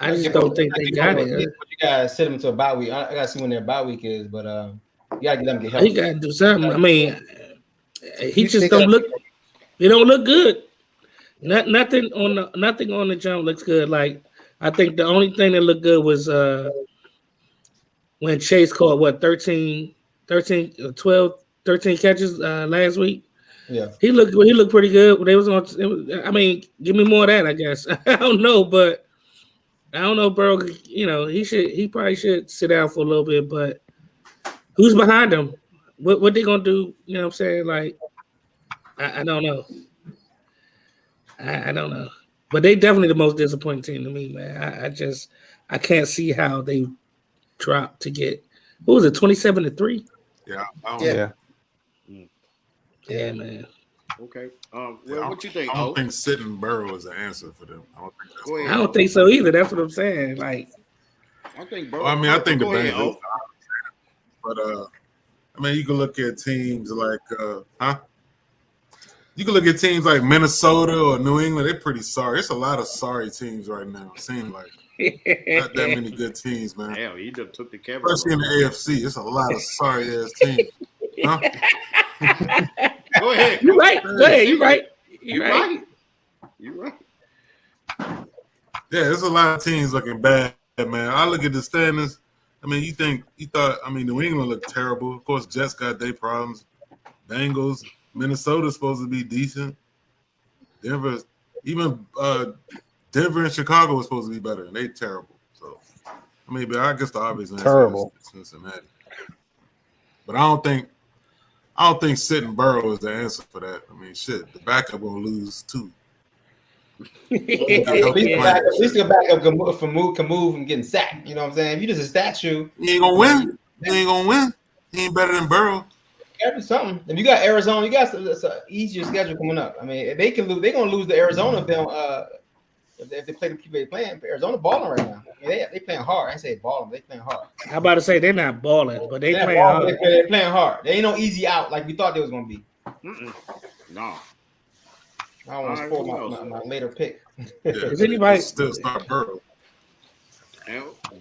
I just don't think they got it. But you gotta sit them to a bye week. I gotta see when their bye week is, but you gotta get them to get He healthy. got to do something. I mean, he just don't look. He don't look good. Nothing on the jump looks good. Like I think the only thing that looked good was when Chase caught 13 catches last week. Yeah, he looked pretty good. They was on. I mean, give me more of that. I guess I don't know, but I don't know, bro. You know, he probably should sit down for a little bit. But who's behind him? What they gonna do? You know what I'm saying? Like, I don't know. I don't know. But they definitely the most disappointing team to me, man. I can't see how they dropped to get, what was it, 27-3? Yeah. Yeah, man. Okay. What you think? I don't think sitting Burrow is the answer for them. I don't think so either. That's what I'm saying. Like, I think Burrow. Well, I mean, I think the ahead, Bengals. But I mean, you can look at teams like you can look at teams like Minnesota or New England. They're pretty sorry. It's a lot of sorry teams right now. It seems like not that many good teams, man. Damn, he just took the camera. Especially in the AFC, it's a lot of sorry ass teams. Huh? Go ahead. You're right. Go ahead. You're right. You're right. Yeah, there's a lot of teams looking bad, man. I look at the standings. I mean, you thought New England looked terrible. Of course, Jets got their problems. Bengals, Minnesota's supposed to be decent. Denver and Chicago was supposed to be better, and they terrible. So, I mean, but I guess the obvious answer terrible is Cincinnati. But I don't think sitting Burrow is the answer for that. I mean, shit, the backup will lose too. At least the backup can move and getting sacked. You know what I'm saying? If you just a statue, you ain't gonna win. He ain't better than Burrow. Gotta do something. If you got Arizona, you got an easier schedule coming up. I mean, if they can lose, they're gonna lose to Arizona if they don't. If they play the people they playing. Arizona balling right now. I mean, they playing hard. I ain't say balling. They playing hard. I'm about to say they're not balling, but they playing hard. They're playing hard. They ain't no easy out like we thought they was gonna be. No. I don't want to spoil my later pick. Yeah, Is anybody still start Burrow?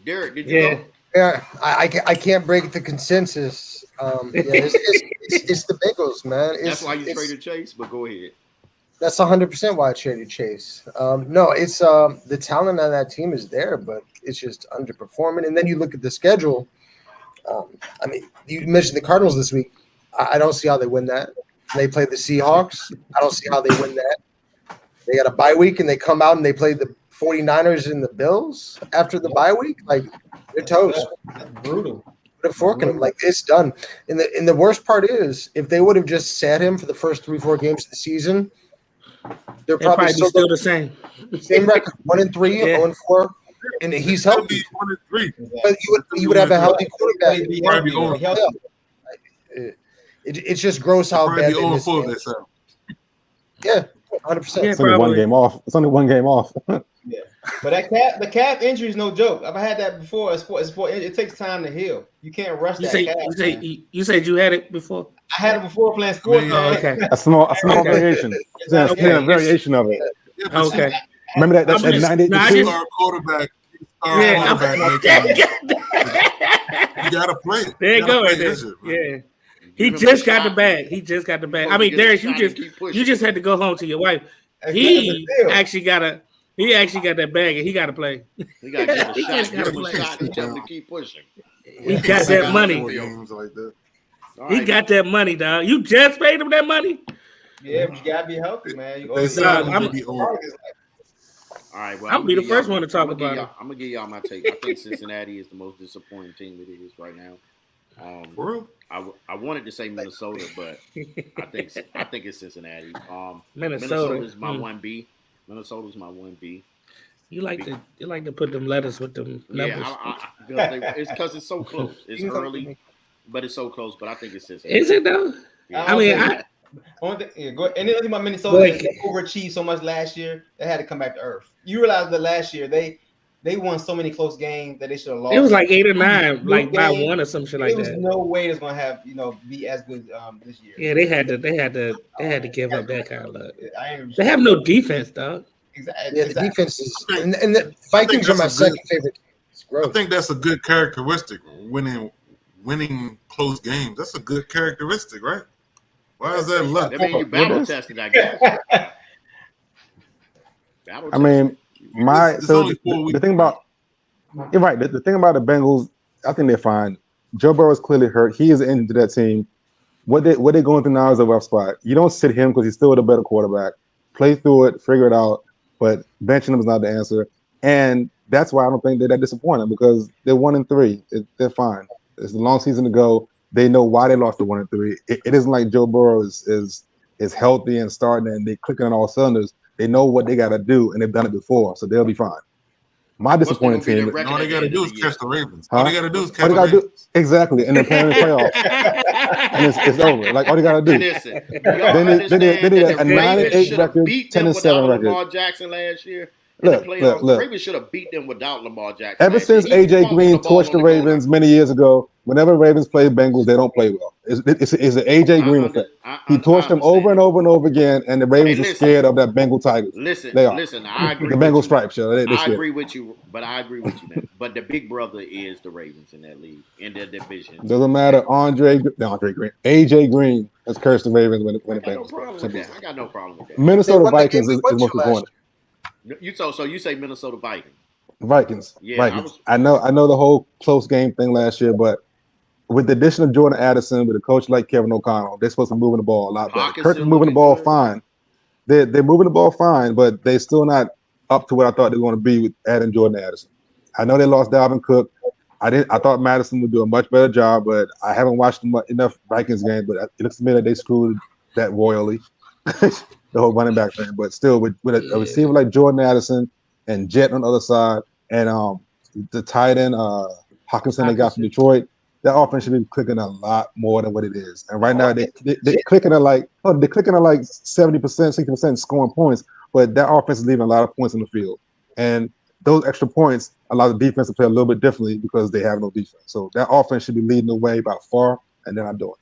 Derek, did you go? Yeah, I can't break the consensus. It's the Bengals, man. That's why you traded Chase, but go ahead. That's 100% why I traded Chase. No, it's the talent on that team is there, but it's just underperforming. And then you look at the schedule. I mean, you mentioned the Cardinals this week. I don't see how they win that. They play the Seahawks. I don't see how they win that. They got a bye week, and they come out and they play the 49ers and the Bills after the bye week. Like, they're toast. That's brutal. Put a fork in them. Like, it's done. And the worst part is, if they would have just sat him for the first 3-4 games of the season, they're probably still the same. Same record, 1-3, 0-4, and he's healthy. 1-3. But you would have a healthy quarterback. It's just gross how bad they missed games. Yeah, 100%. It's only one game off. Yeah, but the calf injury is no joke. I've had that before. It takes time to heal. You can't rush that calf. You said you had it before. I had it before playing sports. Okay. A small variation. Yeah, a variation of it. Okay. Remember that 98 Star quarterback. You gotta play it. There you go. Right there. Yeah. He just got the bag. I mean, Darius, you just had to go home to your wife. He actually got that bag, and he got to play. He got to get a shot and tell him to keep pushing. He got that money. He got that money, dog. You just paid him that money? Yeah, but you gotta be healthy, man. All right, well, I'll be the first one to talk about it. I'm gonna give y'all my take. I think Cincinnati is the most disappointing team it is right now. For real? I wanted to say Minnesota, but I think it's Cincinnati. Minnesota is my 1B. Minnesota's my 1B. You like to put them letters with them numbers. Yeah, it's because it's so close. It's early, but it's so close. But I think it's Cincinnati. Is it though? Yeah. I mean, go ahead. And then about Minnesota, they overachieved so much last year. They had to come back to earth. You realize that last year they they won so many close games that they should have lost. It was like 8 or 9, Good like by game. one or some shit like There was that. no way it's gonna have be as good this year. Yeah, they had to give up that kind of luck. I ain't They have no defense, dog. exactly. Yeah, the defense is, I and the Vikings are my that's a good- second favorite team. It's I gross. think that's a good characteristic. Winning close games. That's a good characteristic, right? Why is that luck? I mean, you battle tested, I guess. Battle I mean, It's only 4 weeks. the thing about you're right. The thing about the Bengals, I think they're fine. Joe Burrow is clearly hurt. He is an engine to that team. What they're going through now is a rough spot. You don't sit him because he's still the better quarterback. Play through it, figure it out. But benching him is not the answer. And that's why I don't think they're that disappointed because they're 1-3. They're fine. It's a long season to go. They know why they lost to 1-3. It isn't like Joe Burrow is healthy and starting and they're clicking on all cylinders. They know what they got to do and they've done it before, so they'll be fine. My disappointing team. All they got to do is catch the Ravens. Huh? All they got to do is catch All the they gotta Ravens. do exactly, and they're playing in the playoffs, and it's over. Like all they gotta do. Listen, They need a 9-8 record, beat them 10-7 without record. Lamar Jackson last year. In the playoffs, the Ravens should have beat them without Lamar Jackson. Ever since AJ Green torched the Ravens many years ago, whenever Ravens play Bengals, they don't play well. It's an AJ Green effect. He torched them over and over and over again, and the Ravens are scared of that Bengal Tigers. They are. Listen, I agree. The Bengal stripes, yo. I agree with you, but I agree with you, man. But the big brother is the Ravens in that league, in their division. Doesn't matter. Andre Green, AJ Green has cursed the Ravens when the Bengals. I got no problem with that. Minnesota Vikings is most important. So you say Minnesota Vikings? Vikings. Yeah, Vikings. I know the whole close game thing last year, but with the addition of Jordan Addison, with a coach like Kevin O'Connell, they're supposed to be moving the ball a lot better. Kirk is moving the ball fine. They're moving the ball fine, but they're still not up to what I thought they were going to be with adding Jordan Addison. I know they lost Dalvin Cook. I thought Madison would do a much better job, but I haven't watched enough Vikings games. But it looks to me that they screwed that royally. The whole running back thing, but still with a receiver like Jordan Addison and Jet on the other side, and the tight end Hawkinson they got from Detroit, that offense should be clicking a lot more than what it is. And right now they're clicking at like 70%, 60% scoring points, but that offense is leaving a lot of points in the field, and those extra points allow the defense to play a little bit differently because they have no defense. So that offense should be leading the way by far, and they're not doing it.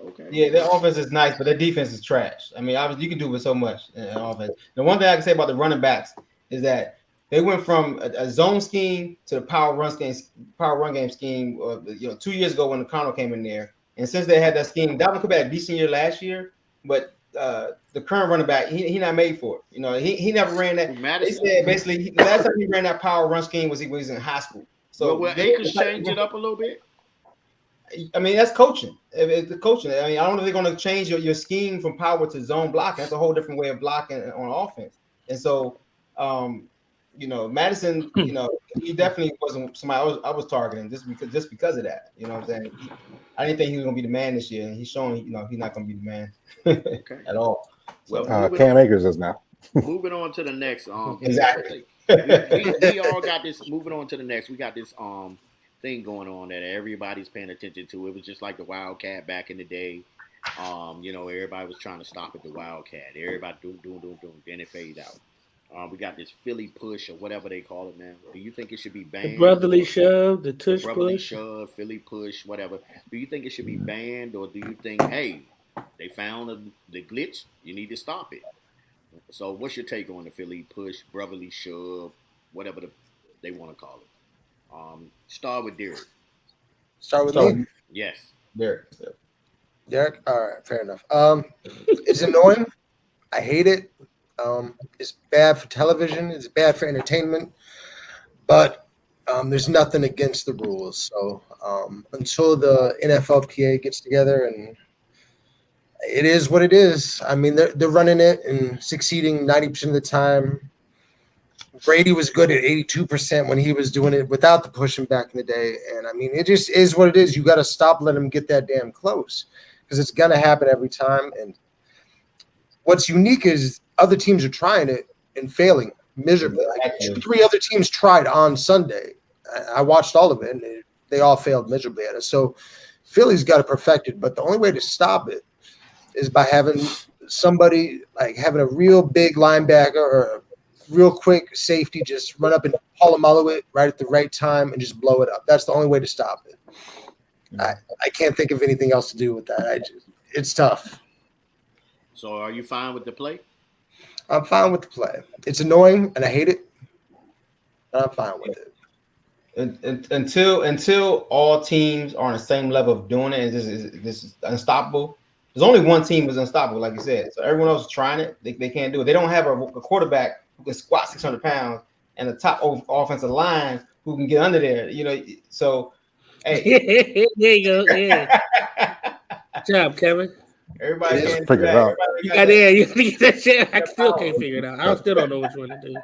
Okay. Yeah, their offense is nice, but their defense is trash. I mean, obviously, you can do with so much in offense. The one thing I can say about the running backs is that they went from a zone scheme to the power run game scheme. 2 years ago when O'Connell came in there, and since they had that scheme, Dalvin Cook had a decent year last year, but the current running back, he not made for it. He never ran that. Madison. They said basically the last time he ran that power run scheme was he was in high school. So will Akers change it up a little bit? I mean, that's coaching. It's the coaching. I mean, I don't know if they're going to change your scheme from power to zone blocking. That's a whole different way of blocking on offense. And so, Madison, he definitely wasn't somebody I was targeting just because of that. You know what I'm saying? I didn't think he was going to be the man this year, and he's showing, he's not going to be the man at all. So, Cam Akers is now. Moving on to the next. Exactly. we all got this. Moving on to the next, we got this thing going on that everybody's paying attention to. It was just like the Wildcat back in the day. Everybody was trying to stop at the Wildcat. Everybody doing. Then it faded out. We got this Philly push or whatever they call it now. Do you think it should be banned? The brotherly shove, the tush brotherly push, shove, Philly push, whatever. Do you think it should be banned, or do you think, hey, they found the glitch, you need to stop it? So, what's your take on the Philly push, brotherly shove, whatever they want to call it? Start with Derek. Start with me? Yes. Derek. All right, fair enough. It's annoying. I hate it. It's bad for television. It's bad for entertainment. But there's nothing against the rules. So until the NFLPA gets together, and it is what it is. I mean, they're running it and succeeding 90% of the time. Brady was good at 82% when he was doing it without the pushing back in the day. And, I mean, it just is what it is. You got to stop letting them get that damn close because it's going to happen every time. And what's unique is other teams are trying it and failing miserably. Like 2-3 other teams tried on Sunday. I watched all of it, and they all failed miserably at it. So Philly's got it perfected. But the only way to stop it is by having somebody, like having a real big linebacker or real quick safety, just run up and Palomalo it right at the right time and just blow it up. That's the only way to stop it. I can't think of anything else to do with that. It's tough. So are you fine with the play? I'm fine with the play. It's annoying and I hate it, but I'm fine with it. Until all teams are on the same level of doing it, and this is unstoppable. There's only one team that's unstoppable, like you said. So everyone else is trying it. They can't do it. They don't have a quarterback who can squat 600 pounds and a top offensive line who can get under there. So hey, there you go. Yeah. Good job, Kevin. Everybody Just can't figure it out. You got that shit. I still can't figure it out. I still don't know which one to do.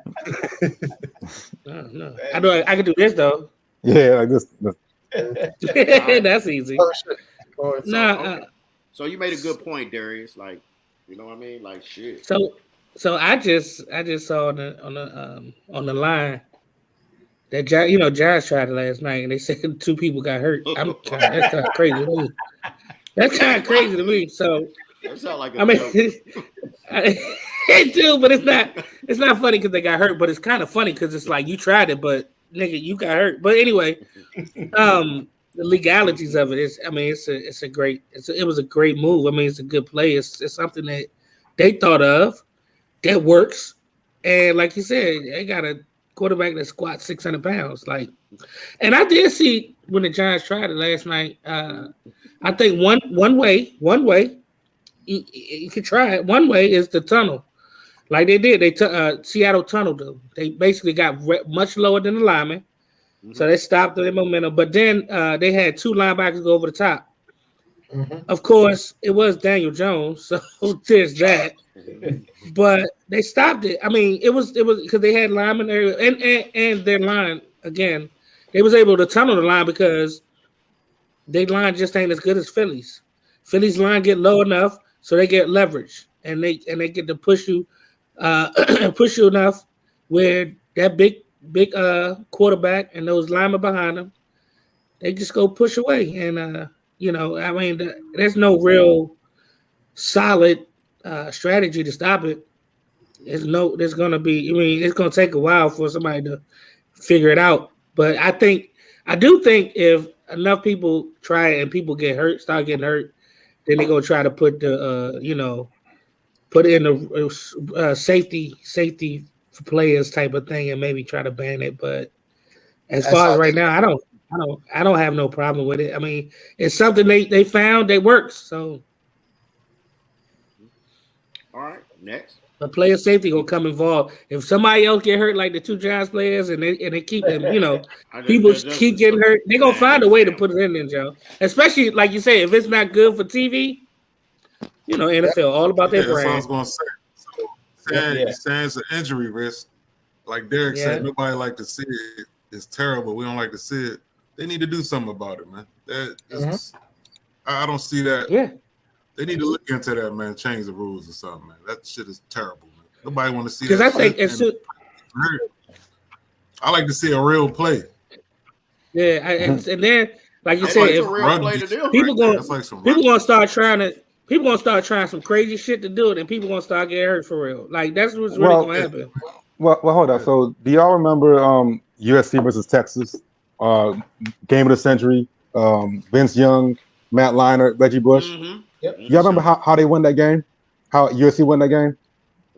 No. I know I can do this though. Yeah, like this. That's easy. So you made a good point, Darius. Like, you know what I mean? Like shit. So I just saw on the line that Giants tried it last night and they said 2 people got hurt. That's kind of crazy to me. That's kind of crazy to me. So that sounds like it do, but it's not funny because they got hurt, but it's kind of funny because it's like you tried it, but nigga, you got hurt. But anyway, the legalities of it is, it was a great move. I mean, it's a good play. It's something that they thought of that works. And like you said, they got a quarterback that squats 600 pounds. Like, and I did see when the Giants tried it last night. I think one way you could try it. One way is the tunnel, like they did. They Seattle tunneled them. They basically got much lower than the linemen, so they stopped their momentum. But then they had 2 linebackers go over the top. Of course, it was Daniel Jones, so there's that. But they stopped it. I mean, it was because they had linemen there, and their line again. They was able to tunnel the line because their line just ain't as good as Philly's. Philly's line get low enough so they get leverage, and they get to push you enough where that big quarterback and those linemen behind them, they just go push away. And there's no real solid strategy to stop it. There's gonna be. I mean, it's gonna take a while for somebody to figure it out. But I do think if enough people try it and people start getting hurt, then they're gonna try to put the put in the safety for players type of thing and maybe try to ban it. But as far as right now, I don't have no problem with it. I mean, it's something they found that works. So all right, next. The player safety gonna come involved. If somebody else get hurt, like the 2 Giants players, and they keep them, people keep getting hurt, they gonna find a way to put it in there, Joe. Especially like you say, if it's not good for TV, NFL all about their brand. That's what I was gonna say. Saying it's an injury risk, like Derek said, nobody like to see it. It's terrible. We don't like to see it. They need to do something about it, man. I don't see that. Yeah. They need to look into that, man. Change the rules or something, man. That shit is terrible, man. Nobody want to see that. Because I think I like to see a real play. Yeah, and then like you said, people gonna start trying some crazy shit to do it, and people gonna start getting hurt for real. Like that's what's really gonna happen. Well, hold on. So, do y'all remember USC versus Texas, game of the century? Vince Young, Matt Leinart, Reggie Bush. Mm-hmm. Yep. Y'all remember how they won that game? How USC won that game?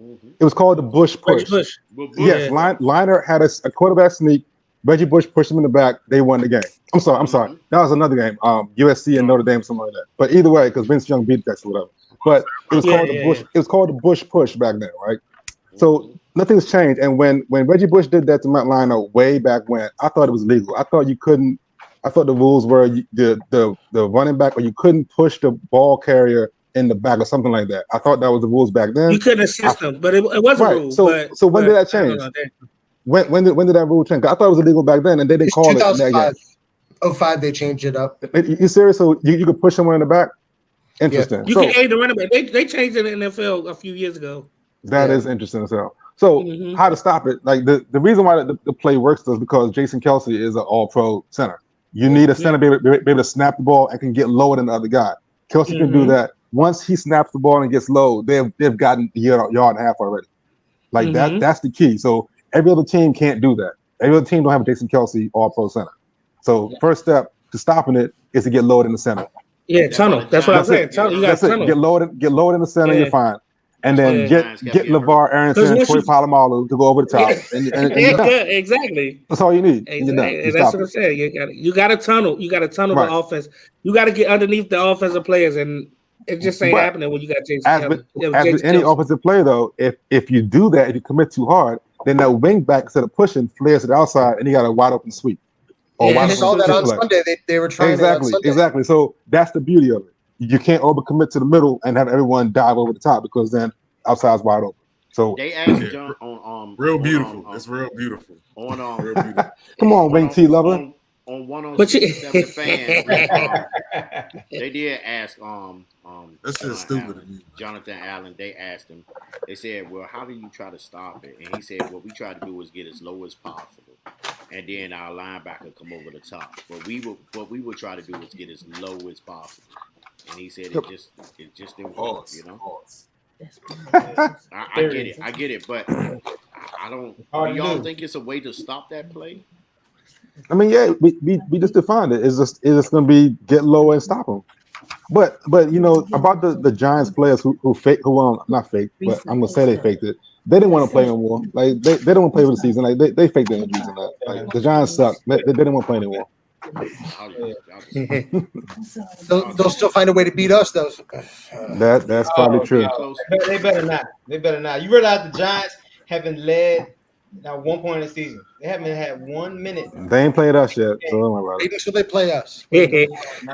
Mm-hmm. It was called the Bush push. Yes, Leinart had a quarterback sneak. Reggie Bush pushed him in the back. They won the game. I'm sorry. That was another game. USC and Notre Dame, something like that. But either way, because Vince Young beat Texas, whatever. But it was called the Bush. It was called the Bush push back then, right? So nothing's changed. And when Reggie Bush did that to Matt Leinart way back when, I thought it was legal. I thought you couldn't. I thought the rules were the running back, or you couldn't push the ball carrier in the back or something like that. I thought that was the rules back then. You couldn't assist them, but it was a rule. So when did that change? When did that rule change? I thought it was illegal back then, and then they called it. 2005. 05, they changed it up. You serious? So you could push someone in the back? Interesting. You can aid the running back. They changed it in the NFL a few years ago. That is interesting as hell. So how to stop it? Like the reason why the play works is because Jason Kelsey is an all-pro center. You need a center to be able to snap the ball and can get lower than the other guy. Kelsey can do that. Once he snaps the ball and gets low, they've gotten a yard and a half already. Like that's the key. So every other team can't do that. Every other team don't have a Jason Kelsey All Pro center. So first step to stopping it is to get lowered in the center. Yeah, tunnel. That's what I'm saying. Tunnel. You got That's it. tunnel. Get lowered in the center. You're fine. And then get LeVar Arrington and Troy Polamalu to go over the top. And you're done. Exactly. That's all you need. Exactly. And you're done. You that's what I'm saying. You got to tunnel. You got to tunnel the offense. You got to get underneath the offensive players, and it just ain't happening when you got Jason Kelly. As with any offensive player, though, if you do that, if you commit too hard, then that wing back, instead of pushing, flares to the outside, and you got a wide open sweep. I saw that on Sunday. They were trying exactly. So that's the beauty of it. You can't overcommit to the middle and have everyone dive over the top, because then outside's wide open. So they asked John on real beautiful. It's real beautiful. On real beautiful. Come on, Wing T lover. On 107 fans, they did ask that's just stupid to me. Jonathan Allen. They asked him. They said, "Well, how do you try to stop it?" And he said, "What we try to do is get as low as possible, and then our linebacker come over the top. What we would try to do is get as low as possible." And he said it just didn't work. You know. I get it, but I don't. Do y'all think it's a way to stop that play? I mean, yeah, we just defined it. It's just going to be get low and stop them. But you know about the Giants players who not fake, but I'm gonna say they faked it. They didn't want to play anymore. Like they didn't want to play for the season. Like they faked the injuries and that. Like the Giants suck. They didn't want to play anymore. They'll still find a way to beat us, though. That's probably true. They better not. They better not. You realize the Giants haven't led at one point in the season. They haven't had 1 minute. They ain't played us yet. So don't worry about it. Wait until they play us.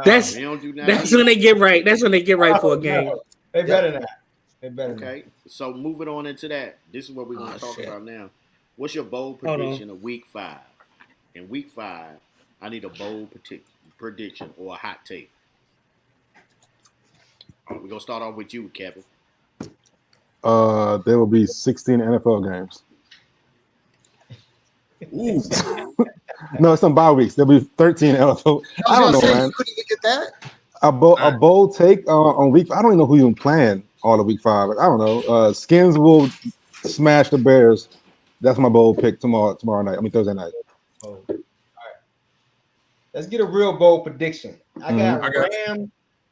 That's when they get right. That's when they get right for a game. No, they better not. They better okay. So moving on into that. This is what we're going to talk about now. What's your bold prediction of Week 5? In Week 5, I need a bold prediction or a hot take. We're going to start off with you, Kevin. There will be 16 NFL games. Ooh. No, it's some bye weeks. There'll be 13 NFL. I don't know, man. Couldn't you get that? A bold take on week. I don't even know who even playing all of week 5. I don't know. Skins will smash the Bears. That's my bold pick tomorrow night. I mean Thursday night. All right. Let's get a real bold prediction. I got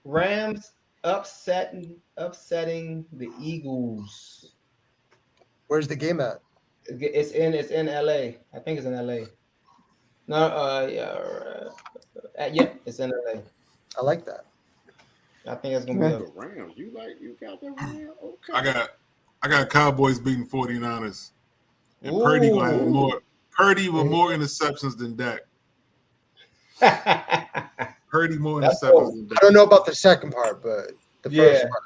Rams upsetting the Eagles. Where's the game at? It's in LA. I think it's in LA. No, it's in LA. I like that. I think it's gonna be the Rams. You got the Rams? Okay. I got Cowboys beating 49ers. And Purdy will have more interceptions than Dak. Purdy more interceptions than Dak. I don't know about the second part, but the first part.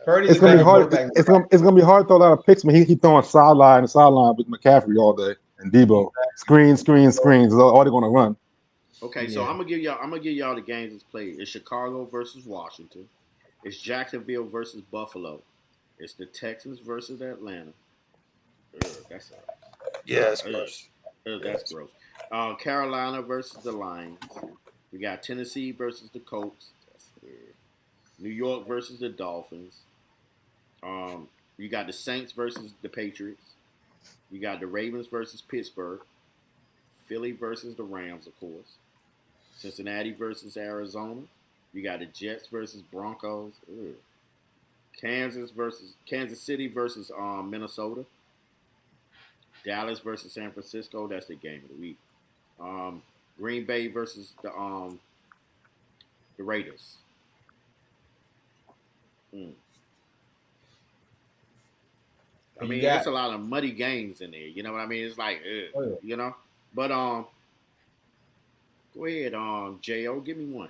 It's gonna be hard. It's gonna be hard to throw a lot of picks. When he throwing sideline with McCaffrey all day and Debo screens. All they're gonna run. Okay, so I'm gonna give y'all the games that's played. It's Chicago versus Washington. It's Jacksonville versus Buffalo. It's the Texans versus Atlanta. That's gross. That's gross. Carolina versus the Lions. We got Tennessee versus the Colts. That's weird. New York versus the Dolphins. You got the Saints versus the Patriots. You got the Ravens versus Pittsburgh. Philly versus the Rams, of course. Cincinnati versus Arizona. You got the Jets versus Broncos. Ugh. Kansas City versus Minnesota. Dallas versus San Francisco. That's the game of the week. Green Bay versus the Raiders. I mean, there's a lot of muddy games in there. You know what I mean? It's like, you know. But go ahead, Jo, give me one.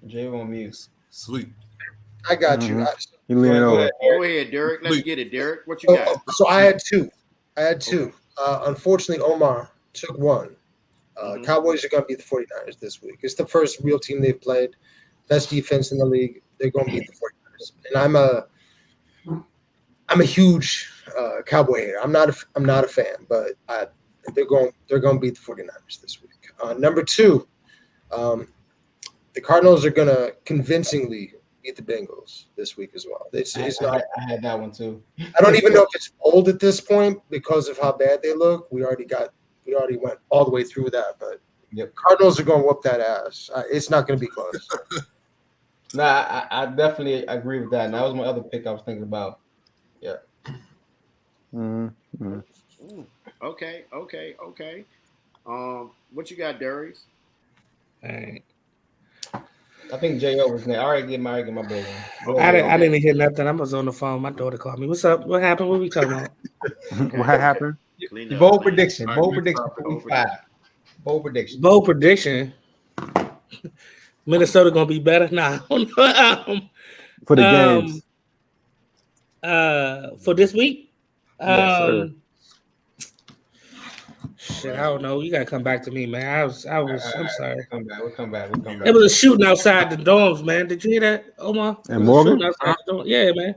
J on mute. Sweet. I got you. You leaning over. Go ahead, Derek. Let's get it, Derek. What you got? So I had two. Okay. Unfortunately, Omar took one. Cowboys are going to beat the 49ers this week. It's the first real team they've played. Best defense in the league. They're going to beat the 49ers. And I'm a huge Cowboy hater. I'm not a fan, but they're going to beat the 49ers this week. Number two, the Cardinals are going to convincingly beat the Bengals this week as well. It's I not. I had that one too. I don't even know if it's old at this point because of how bad they look. We already went all the way through that, but Yep. Cardinals are going to whoop that ass. It's not going to be close. No, I definitely agree with that. And that was my other pick I was thinking about. Yeah. Mm-hmm. Okay. What you got, Darius? All right. I think J.O. was next. I already get my boy one. I didn't hear nothing. I was on the phone. My daughter called me. What's up? What happened? What we talking about? What happened? Clean up, Bold clean up. prediction. All right, Bold next prediction topic. for week 5. Bold prediction. Bold prediction. Minnesota gonna be better. Nah. For the games. For this week. Yes, sir. Shit, I don't know. You gotta come back to me, man. I'm sorry. We'll come back. It was a shooting outside the dorms, man. Did you hear that, Omar? And It was a Morgan? shooting outside the dorm. Yeah, man.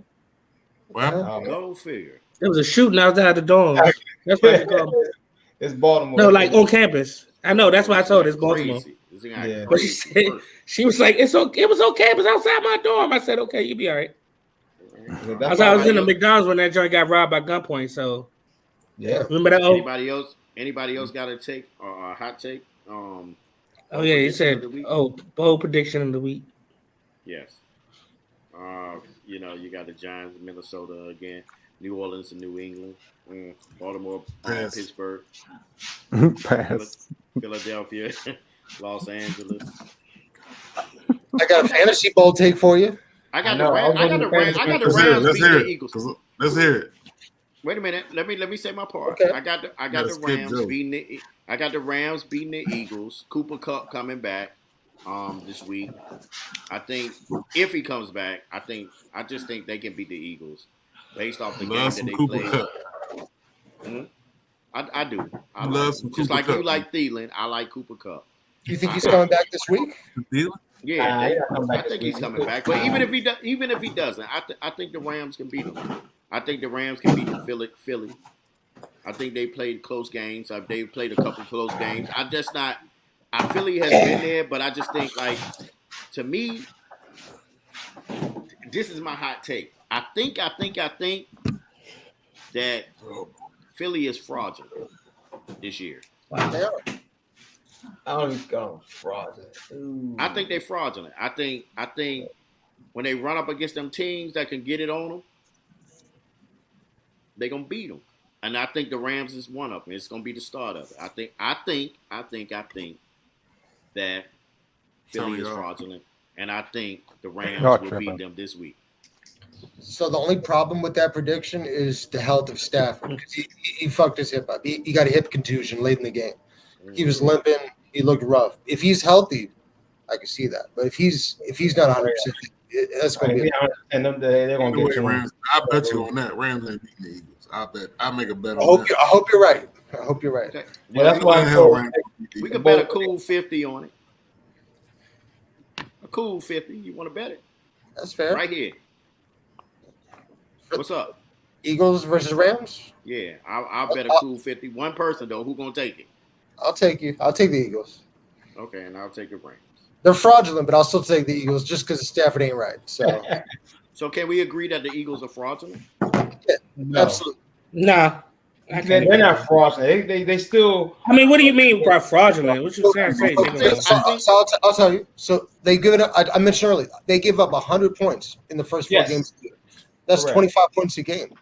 Well, Go figure. It was a shooting outside the dorms. That's what you call it. It's Baltimore. No, like on campus. I know. That's why I told her it's Baltimore. Crazy. This thing got Yeah. But she crazy said work. she was like, "It's okay. It was okay. It was outside my dorm." I said, "Okay, you be all right." I was in the McDonald's when that joint got robbed by gunpoint. So Yeah. remember that? Anybody else got a take or a hot take? Oh yeah, he said, bold prediction of the week. Yes. You got the Giants, Minnesota again, New Orleans and New England, Baltimore, Pass. Pittsburgh, Pass. Philadelphia, Los Angeles. I got a fantasy bowl take for you. I got I know, the Rams let's beating hear the it. Eagles. Let's hear it. Wait a minute. Let me say my part. Okay. I got the Rams beating the Eagles. Cooper Kupp coming back this week. I think if he comes back, I just think they can beat the Eagles based off the game Love that some they Cooper played. Cup. I do. I Love like some him. Just Cooper like Kupp. you like Thielen, I like Cooper Kupp. You think he's coming back this week? Yeah, he gotta come back I think this he's week. coming back. But even if he doesn't, I think the Rams can beat him. I think the Rams can beat the Philly. I think they played close games. They played a couple close games. Philly has been there, but I just think, like, to me, this is my hot take. I think that Philly is fraudulent this year. They are. I don't even go fraudulent. I think they're fraudulent. I think when they run up against them teams that can get it on them, they're gonna beat them. And I think the Rams is one of them. It's gonna be the start of it. I think that Philly is fraudulent, and I think the Rams will beat them this week. So the only problem with that prediction is the health of Stafford. He fucked his hip up. He got a hip contusion late in the game. He was limping. He looked rough. If he's healthy, I can see that. But if he's not 100%, that's going to be. And they're going to get you. Rams. I bet you on that. Rams ain't beating the Eagles. I bet. I make a bet on that. I hope you're right. I hope you're right. Okay. Well, that's why we could bet a cool 50 on it. A cool 50. You want to bet it? That's fair. Right here. What's up? Eagles versus Rams? Yeah, I'll bet a cool 50. One person, though. Who going to take it? I'll take you. I'll take the Eagles. Okay, and I'll take the Rams. They're fraudulent, but I'll still take the Eagles just because Stafford ain't right. So, So can we agree that the Eagles are fraudulent? No. absolutely. Nah. They're not fraudulent. They still. I mean, what do you mean by fraudulent? What you trying to say? So I'll tell you. So they give it up. I mentioned earlier, they give up 100 points in the first 4 games. That's Correct. 25 points a game.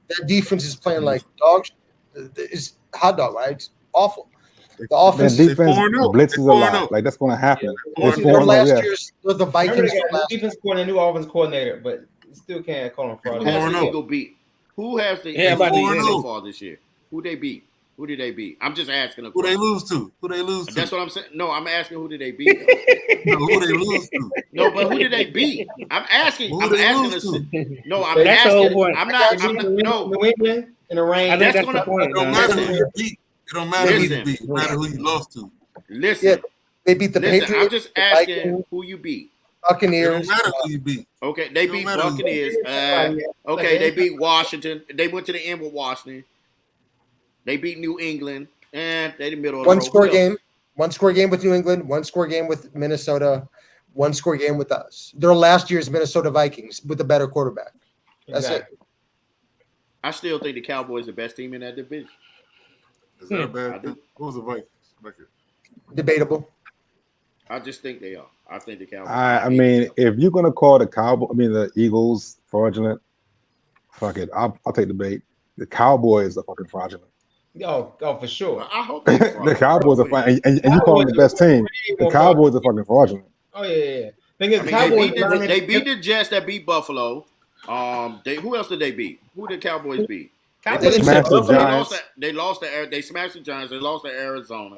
That defense is playing like dogs. It's hot dog, right? It's awful. The offense That defense blitzes a lot. Like, that's going to happen. It's They're 4-0, last yeah. year's the Remember Vikings. they got new defense coordinator, new offense coordinator, but still can't call them Who fraudulent. has the Eagle beat? Who has the Yeah, Eagles about beat the so far this year? Who they beat? Who did they beat? I'm just asking a Who question. they lose to? Who they lose to? That's what I'm saying. No, I'm asking who did they beat? No, who they lose to? No, but who did they beat? I'm asking. Who I'm they asking. lose to? No, I'm That's the whole asking. point. I'm not. No. New England in the rain. I think That's that's the gonna- point. It don't man. matter Listen. who you beat. It don't matter who you Listen. beat. It matter who you lost to. Listen. Yeah, they beat the Listen. Patriots. I'm just the asking Vikings, who you beat. It don't Buccaneers. matter who you beat. Okay, they It don't beat matter who you Buccaneers. Okay, they beat Washington. They went to the end with Washington. They beat New England. And they the middle of the road. One score game with New England. 1 score game with Minnesota. one-score game with us. They're last year's Minnesota Vikings with a better quarterback. That's it. I still think the Cowboys are the best team in that division. Is that a bad thing? What was the Vikings record? Debatable. I just think they are. I think the Cowboys. I mean, if you're gonna call the Eagles fraudulent, fuck it. I'll take the bait. The Cowboys are fucking fraudulent. Oh, for sure. I hope they The Cowboys are fine, and you call them the best team. The Cowboys are fucking fraudulent. Oh yeah. Thing is, they beat the Jets that beat Buffalo. Who else did they beat? Who did Cowboys beat? Cowboys smashed the Giants. They smashed the Giants. They lost to Arizona.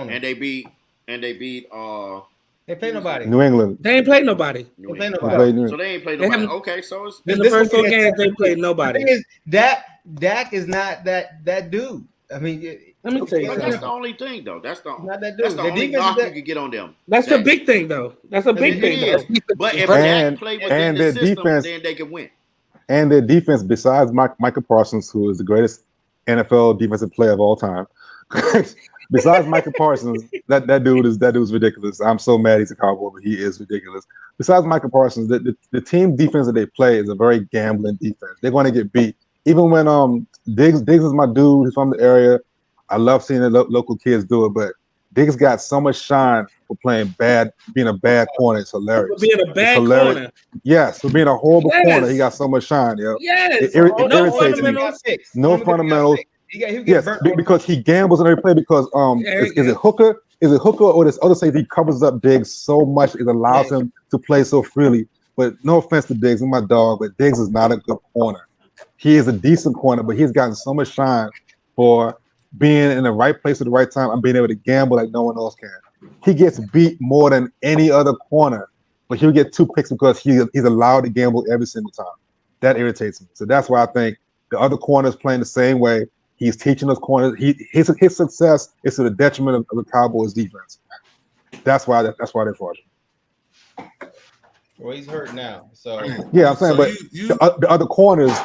And they beat. They play nobody. New England. They ain't played nobody. So They they ain't played nobody. Okay, so it's In the first 4 games, they played nobody. The thing is, Dak is not that dude. I mean, Let me tell you but something. that's the only thing, though. That's the not that dude. that's the only knock you can get on them. That's the big thing, though. That's a big thing, though. But if And- Dak play within and the their system, defense- then they can win. And their defense, besides Michael Parsons, who is the greatest NFL defensive player of all time, besides Michael Parsons, that dude's ridiculous. I'm so mad he's a Cowboy, but he is ridiculous. Besides Michael Parsons, the team defense that they play is a very gambling defense. They're going to get beat. Even when Diggs is my dude. He's from the area. I love seeing the local kids do it, but Diggs got so much shine for being a bad corner. It's hilarious. Being a bad corner. Yes, for being a horrible Yes. corner, he got so much shine. Yeah. Yes. It no irritates me. fundamentals. No fundamentals. Yes, because he gambles on every play. Because is it Hooker? Is it Hooker or this other safety covers up Diggs so much it allows him to play so freely? But no offense to Diggs, and my dog, but Diggs is not a good corner. He is a decent corner, but he's gotten so much shine for being in the right place at the right time and being able to gamble like no one else can. He gets beat more than any other corner, but he'll get 2 picks because he's allowed to gamble every single time. That irritates me. So that's why I think the other corners playing the same way. He's teaching us corners. His success is to the detriment of the Cowboys' defense. That's why they're fraudulent. Well, he's hurt now. So yeah, I'm saying, but the other corners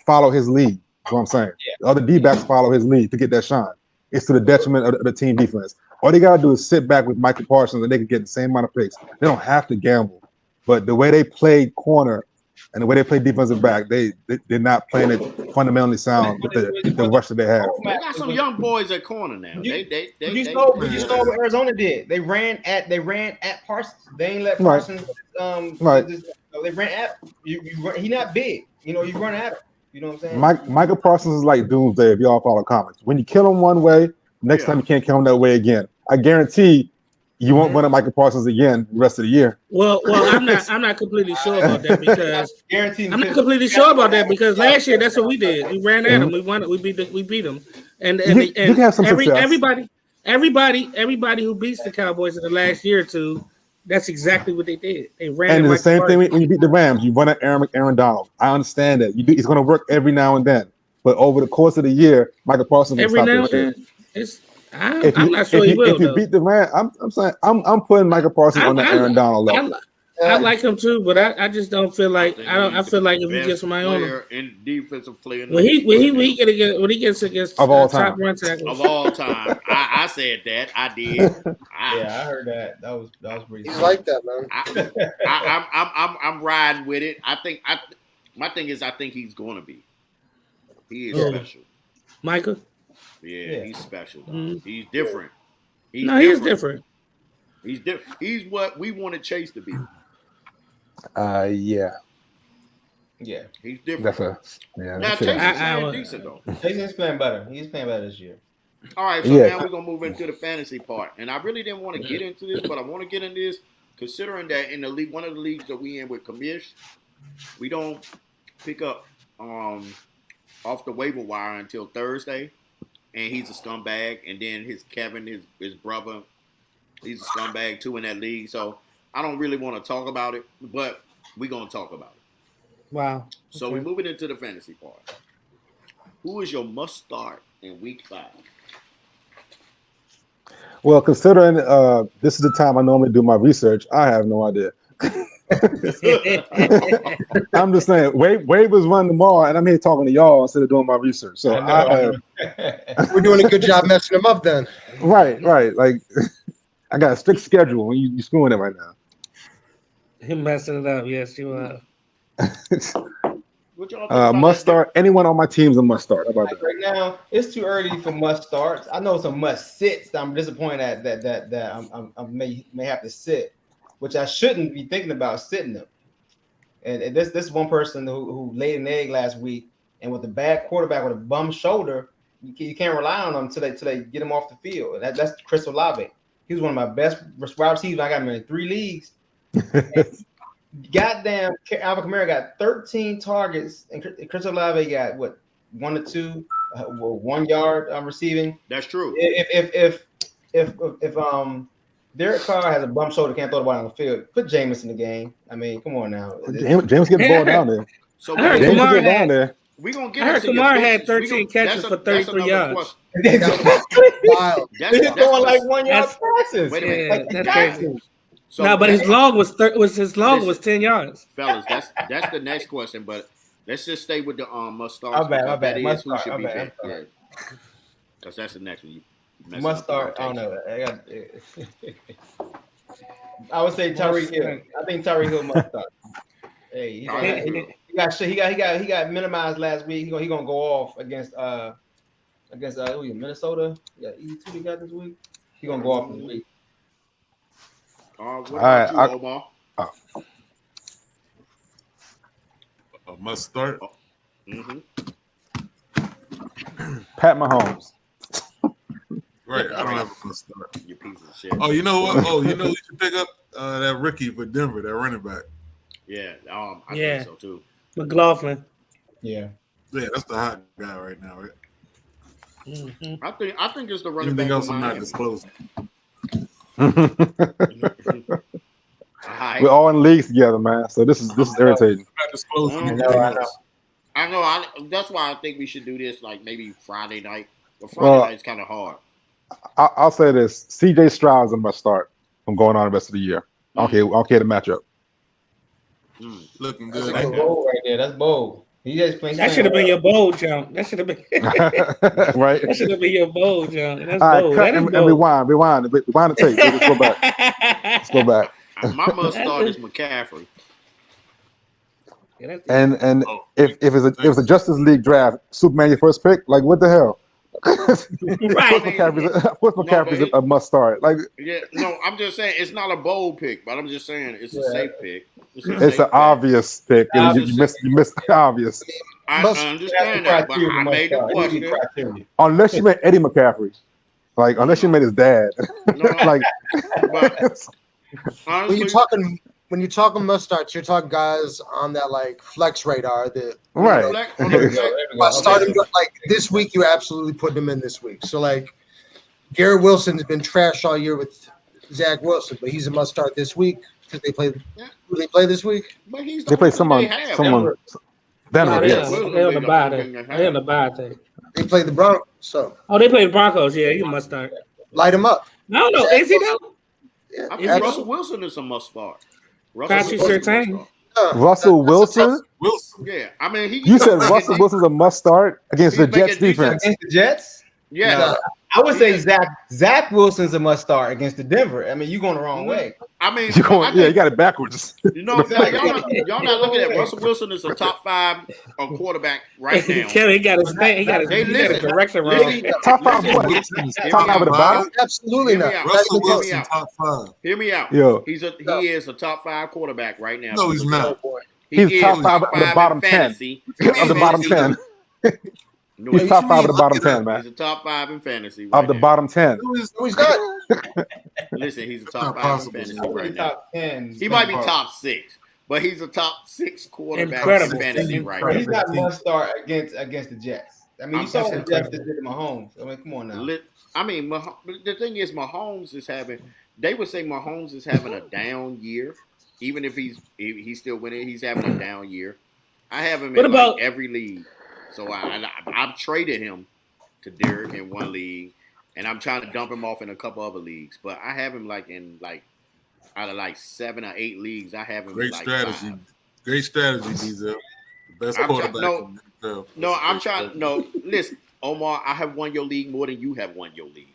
follow his lead. That's what I'm saying. Yeah. The other D-backs follow his lead to get that shine. It's to the detriment of the team defense. All they gotta do is sit back with Michael Parsons and they can get the same amount of picks. They don't have to gamble. But the way they play corner and the way they play defensive back, they're not playing it fundamentally sound with the rush that they have. They got some young boys at corner now. You saw what Arizona did. They ran at Parsons. They ain't let Parsons. Right. They ran at you. He not big. You run at him. You know what I'm saying? Michael Parsons is like Doomsday if y'all follow comics. When you kill him one way, next time you can't kill him that way again. I guarantee you won't run at Michael Parsons again the rest of the year. Well, I'm not completely sure about that because last year that's what we did. We ran at him. We won it. We beat them. And you can have some success. Everybody who beats the Cowboys in the last year or two, that's exactly what they did. They ran. And it's the same thing when you beat the Rams. You run at Aaron Donald. I understand that. It's going to work every now and then, but over the course of the year, Michael Parsons every now and then. I'm not sure he will. If you beat the Rams, I'm saying I'm putting Michael Parsons on the Aaron Donald level. I like him too, but I just don't feel like I feel like if he gets my own in defensive player when he gets against of all top time. run tackles of all time. I said that. I did. I heard that. That was pretty. He's like that, man. I'm riding with it. My thing is I think he's going to be. He is special. Michael. Yeah, he's special. He's different. He's different. He's different. He's what we wanted Chase to be. Yeah. Yeah, he's different. Now Chase is playing decent though. Chase is playing better. He's playing better this year. All right, so now we're gonna move into the fantasy part, and I really didn't want to get into this, but I want to get into this considering that in the league, one of the leagues that we in with Kamish, we don't pick up off the waiver wire until Thursday, and he's a scumbag, and then Kevin, his brother, he's a scumbag too in that league. So I don't really want to talk about it, but we're gonna talk about it. Wow. So we're moving into the fantasy part. Who is your must start in week 5? Well, considering this is the time I normally do my research, I have no idea. I'm just saying, waivers run tomorrow, and I'm here talking to y'all instead of doing my research. So we're doing a good job messing them up then. Right. Like I got a strict schedule, and you screwing it right now. Him messing it up. Yes, you are. What y'all think about Must that? start. Anyone on my team is a must start. How about Like that? right now, it's too early for must starts. I know some must sits. I'm disappointed that I may have to sit, which I shouldn't be thinking about sitting them. And this one person who laid an egg last week, and with a bad quarterback with a bum shoulder, you can't rely on them until they get him off the field. And that's Chris Olave. He was one of my best wide receivers. I got him in 3 leagues. Goddamn, Alvin Kamara got 13 targets, and Chris Olave got what 1 or 2, 1 yard receiving. That's true. If Derek Carr has a bum shoulder, can't throw the ball on the field, put Jameis in the game. I mean, come on now. James get the ball down there. So I heard James Kamara get down had. there. we gonna I get heard into your Kamara picks. had 13 catches for 33 yards. Wild. He's throwing like 1 yard passes. Wait a minute. Yeah, Like, that's exactly. crazy. So No, but that's- his long was 10 yards. fellas, that's the next question. But let's just stay with the must start. My bad. That is Must who start, should my be bad, picked. I'm Yeah. sorry. Because that's the next one. You messing Must up the start. I don't rotation. know. I would say Tyreek Hill. I think Tyreek Hill must start. Hey, he got minimized last week. He gonna go off against Minnesota. Yeah, E2 he got this week. He gonna go off this week. What All about right, you, Omar? A must start. Mm-hmm. Pat Mahomes. Right. I don't have a must start. You piece of shit. Oh, you know what? Oh, you know we should pick up that rookie for Denver, that running back. Yeah. I Yeah. think so too. McLaughlin. Yeah. Yeah, that's the hot guy right now, right? Mm-hmm. I think it's the running Anything back. else for I'm not Miami. disclosing. Alright. We're all in leagues together, man. So this is irritating. I'm not disclosing I anything know. else. I know. That's why I think we should do this like maybe Friday night. But Friday night's kind of hard. I'll say this: CJ Stroud's a must start from going on the rest of the year. I don't care the matchup. Looking That's good. a That's bold right there. That's bold. He just playing. That should have been your bold jump. That should have been. Right? That should have been your bold jump. That's All right, bold. cut That is and bold. rewind the tape. Let's go back. Let's go back. My must start is McCaffrey. Yeah, that's- And Oh, if it's a Justice League draft, Superman your first pick, like what the hell? Right. McCaffrey's a must start. Like Yeah, no, I'm just saying it's not a bold pick, but I'm just saying it's a safe pick. it's safe an pick. obvious pick. And Obvious. you missed obvious. I Must- understand that, but I made the question. Unless you met Eddie McCaffrey. Like unless you met his dad. No, Like but honestly, When you're talking must starts, you're talking guys on that like flex radar. That right. on the flex- must start him like this week. You absolutely put him in this week. So like Garrett Wilson's been trash all year with Zach Wilson, but he's a must start this week because they play. Who they play this week? but he's the They play only someone they have. Denver, Yeah, yes. they on the bye thing. They on the bye thing. They play the Broncos. So Oh, they play the Broncos. Yeah, you must start. light him up. I don't know. Is he though? Yeah, I think Is- Russell Wilson is a must start. Patrick Wilson is a Surtain. must start. Russell That's a Wilson? Wilson. Yeah, I mean You said Russell Wilson's a must start against He's the Jets making decent- defense. Against the Jets? Yeah, No. I would say Zach Wilson's a must start against the Denver. I mean, you going the wrong way. I mean, You going, I yeah, think, you got it backwards. you know, y'all not looking at Russell Wilson as a top 5 quarterback right now. Kelly, he got his thing. He got his, Hey, he got his listen. direction wrong. Listen. Top five Listen. what? Wilson is Top five at the bottom? Absolutely Hear not. me out. Russell Hear me Wilson out. top 5. Hear me out. Yo, He is a top 5 quarterback right now. No, he's not. He He's is top five of the in bottom 10. fantasy. of the bottom 10. No, He's he's, top five of the Look bottom it 10, up. man. he's a top 5 in fantasy. Right Of the now. bottom 10. No, he's not. Listen, he's a Not top 5 in possible. fantasy I would right say now. top 10. He might be top 6, but he's a top 6 quarterback Incredible. in fantasy right But now. he's not must start against the Jets. I mean, you saw what the I'm Jets did to Mahomes. I mean, come on now. I mean, the thing is, Mahomes is having. They would say Mahomes is having a down year, even if he's still winning. He's having a down year. I have him What in about- like every league, so I've traded him to Derek in one league, and I'm trying to dump him off in a couple other leagues. But I have him out of 7 or 8 leagues. I have him Great in like strategy. 5. Great strategy, Diesel. The best I'm quarterback try- in the NFL. No, That's a I'm great trying. strategy. No, listen, Omar. I have won your league more than you have won your league.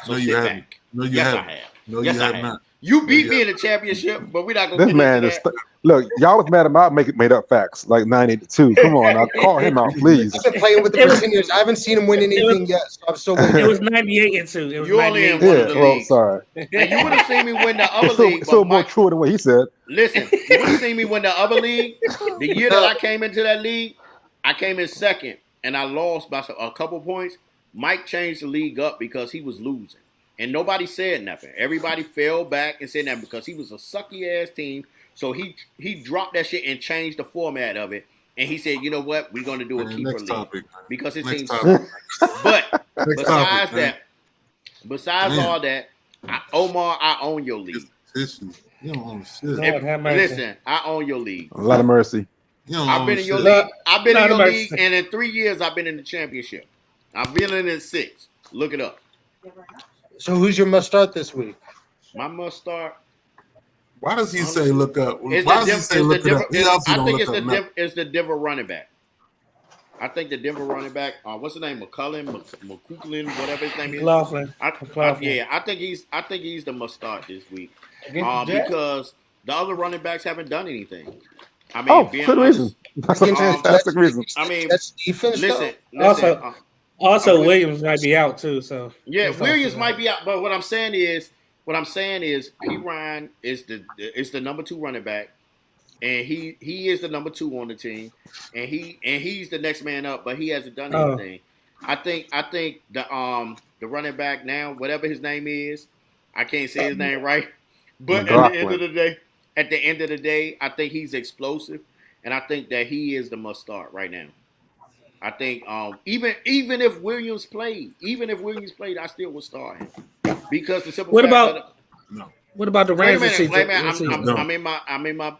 So No, you sit haven't. back. No, you Yes, haven't. I have. No, Yes, you I have have. not. You beat me in the championship, but we're not gonna This get man into is that. look. Y'all was mad about made up facts like 982. Come on, now call him out, please. I've been playing with him for 10 years. I haven't seen him win anything yet, so I'm still waiting. It was 98-2. It was You only in 98. one of the Yeah, well, leagues. sorry. And you would have seen me win the other It's still, league. it's still But more Mike, true than what he said. listen, you would have seen me win the other league. The year that I came into that league, I came in second, and I lost by a couple points. Mike changed the league up because he was losing. And nobody said nothing. Everybody fell back and said nothing because he was a sucky ass team. So he dropped that shit and changed the format of it. And he said, you know what? We're going to do a keeper Next league topic. because his Next team topic. sucked. But Next besides topic, man. that, besides Damn. all that, Omar, I own your league. Tissue. You don't own shit. Lord have mercy. Listen, I own your league. A lot of mercy. You don't I've own been in your shit. league. I've been in Lord your have league, mercy. and in 3 years, I've been in the championship. I've been in it 6. Look it up. So who's your must start this week? My must start. Why does he say look up? Why It's does the he say look it up? He obviously I don't think look up nothing. it's the Denver running back. I think the Denver running back. What's the name? McCullin, whatever his name is. McLaughlin. Yeah, I think he's the must start this week. Against the Jets? Because the other running backs haven't done anything. I mean, Oh, being good honest, reason. That's Against a the fantastic Jets- reason. I mean, That's defense. listen. Also- Also, I'm with- Williams might be out too. So Yeah, That's Williams also- might be out, but what I'm saying is P. Ryan is the number 2 running back, and he is the number 2 on the team, and he's the next man up, but he hasn't done Oh. anything. I think the running back now, whatever his name is, I can't say his name right, but at the end of the day, I think he's explosive, and I think that he is the must start right now. I think even if Williams played, I still would start him because the simple What fact about- that, What about the wait a Rams this minute, season? wait a this minute, season? I'm in my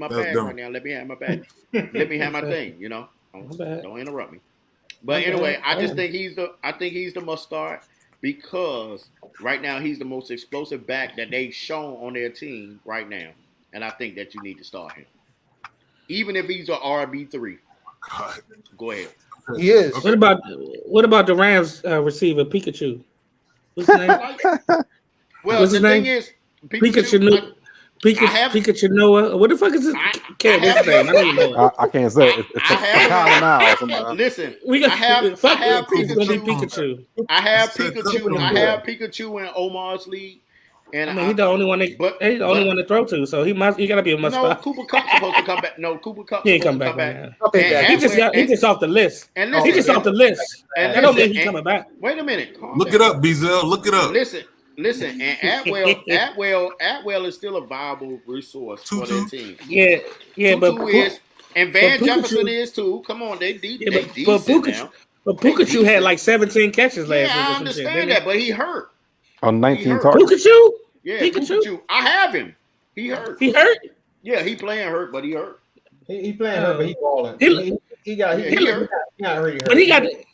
That's bag dumb. right now. Let me have my bag. Let me have my thing. You know, bad. don't interrupt me. But My anyway, bad. I just think he's the must start because right now he's the most explosive back that they've shown on their team right now, and I think that you need to start him, even if he's an RB3. God. Go ahead. He is. What about the Rams receiver Pikachu? What's his name? Well, What's the his thing name? is, Pikachu. Pikachu Noah. What the fuck is this? Can't have- his name? I don't even know. I can't say it. It's I have- Kyle now or something. Listen, We got I have it's gonna be Pikachu. Pikachu. I have It's Pikachu. a I have Pikachu in Omar's league, and I mean, he's the only one. He's the only one to throw to, so he gotta be a must No, start. Cooper Cup's supposed to come back. No, Cooper Cup's He ain't supposed come to back come right back. now. I'll pay And- back. He just off the list. And He listen, just off the list. and That don't mean listen, he's and- coming back. Wait a minute. Calm Look down. it up, Bezel. Look it up. Listen, and Atwell is still a viable resource for their team. Yeah, but Tutu is, and Van but Pikachu- Jefferson is too. Come on, they but decent Pikachu, now. but Pikachu had like 17 catches last week. Yeah, or I some shit, understand didn't that, but he hurt. On 19 hurt. targets. Pikachu? Yeah, Pikachu? Pikachu. I have him. He hurt. He hurt? Yeah, he playing hurt, but he hurt. He playing hurt, but he balling. He- He got Yeah, he hurt. not really hurt.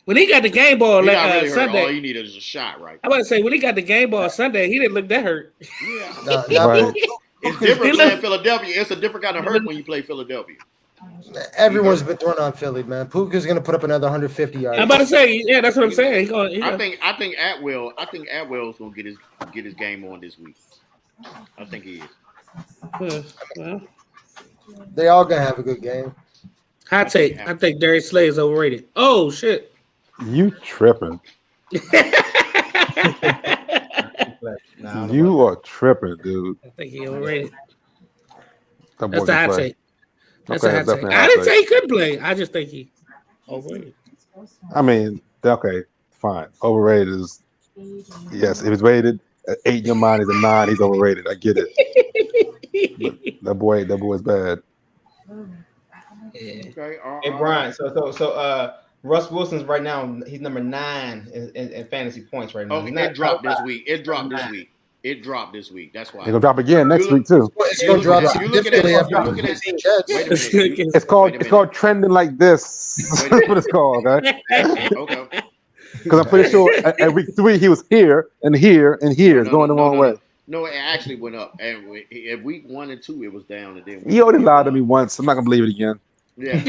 When he got the game ball He not really hurt. Sunday, All you need is a shot, right? I'm about to say when he got the game ball Sunday, he didn't look that hurt. Yeah. Right. It's different He playing look- Philadelphia. It's a different kind of hurt when you play Philadelphia. Everyone's been throwing on Philly, man. Puka's gonna put up another 150 yards. I'm about to say, yeah, that's what I'm saying. He going. I think Atwell's gonna get his game on this week. I think he is. Well, They all gonna have a good game. hot take. I think Darius Slay is overrated. Oh shit. You tripping. Nah, You are tripping, dude. I think he overrated. That That's boy the can hot play. take. That's Okay, a hot that's take. definitely a I hot didn't take. say he couldn't play. I just think he overrated. I mean, okay, fine. Overrated is yes. If it's rated at 8 in your mind, he's a 9. He's overrated. I get it. That boy's bad. Yeah. Okay. Hey Brian, so Russ Wilson's right now. He's number 9 in fantasy points right now. Oh, He's it dropped this top week. It dropped this week. That's why. He's gonna drop again next You look- week too. It's You gonna look drop at- you look at significantly that- after you look at that- 15 catches. Wait a minute. It's called Wait a it's called trending like this. Wait a That's what it's called, okay? Okay. Because I'm pretty sure at week 3 he was here and here and here. It's going the wrong way. No, it actually went up. And at week 1 and 2, it was down. And then He already lied to me once. I'm not gonna believe it again. Yeah,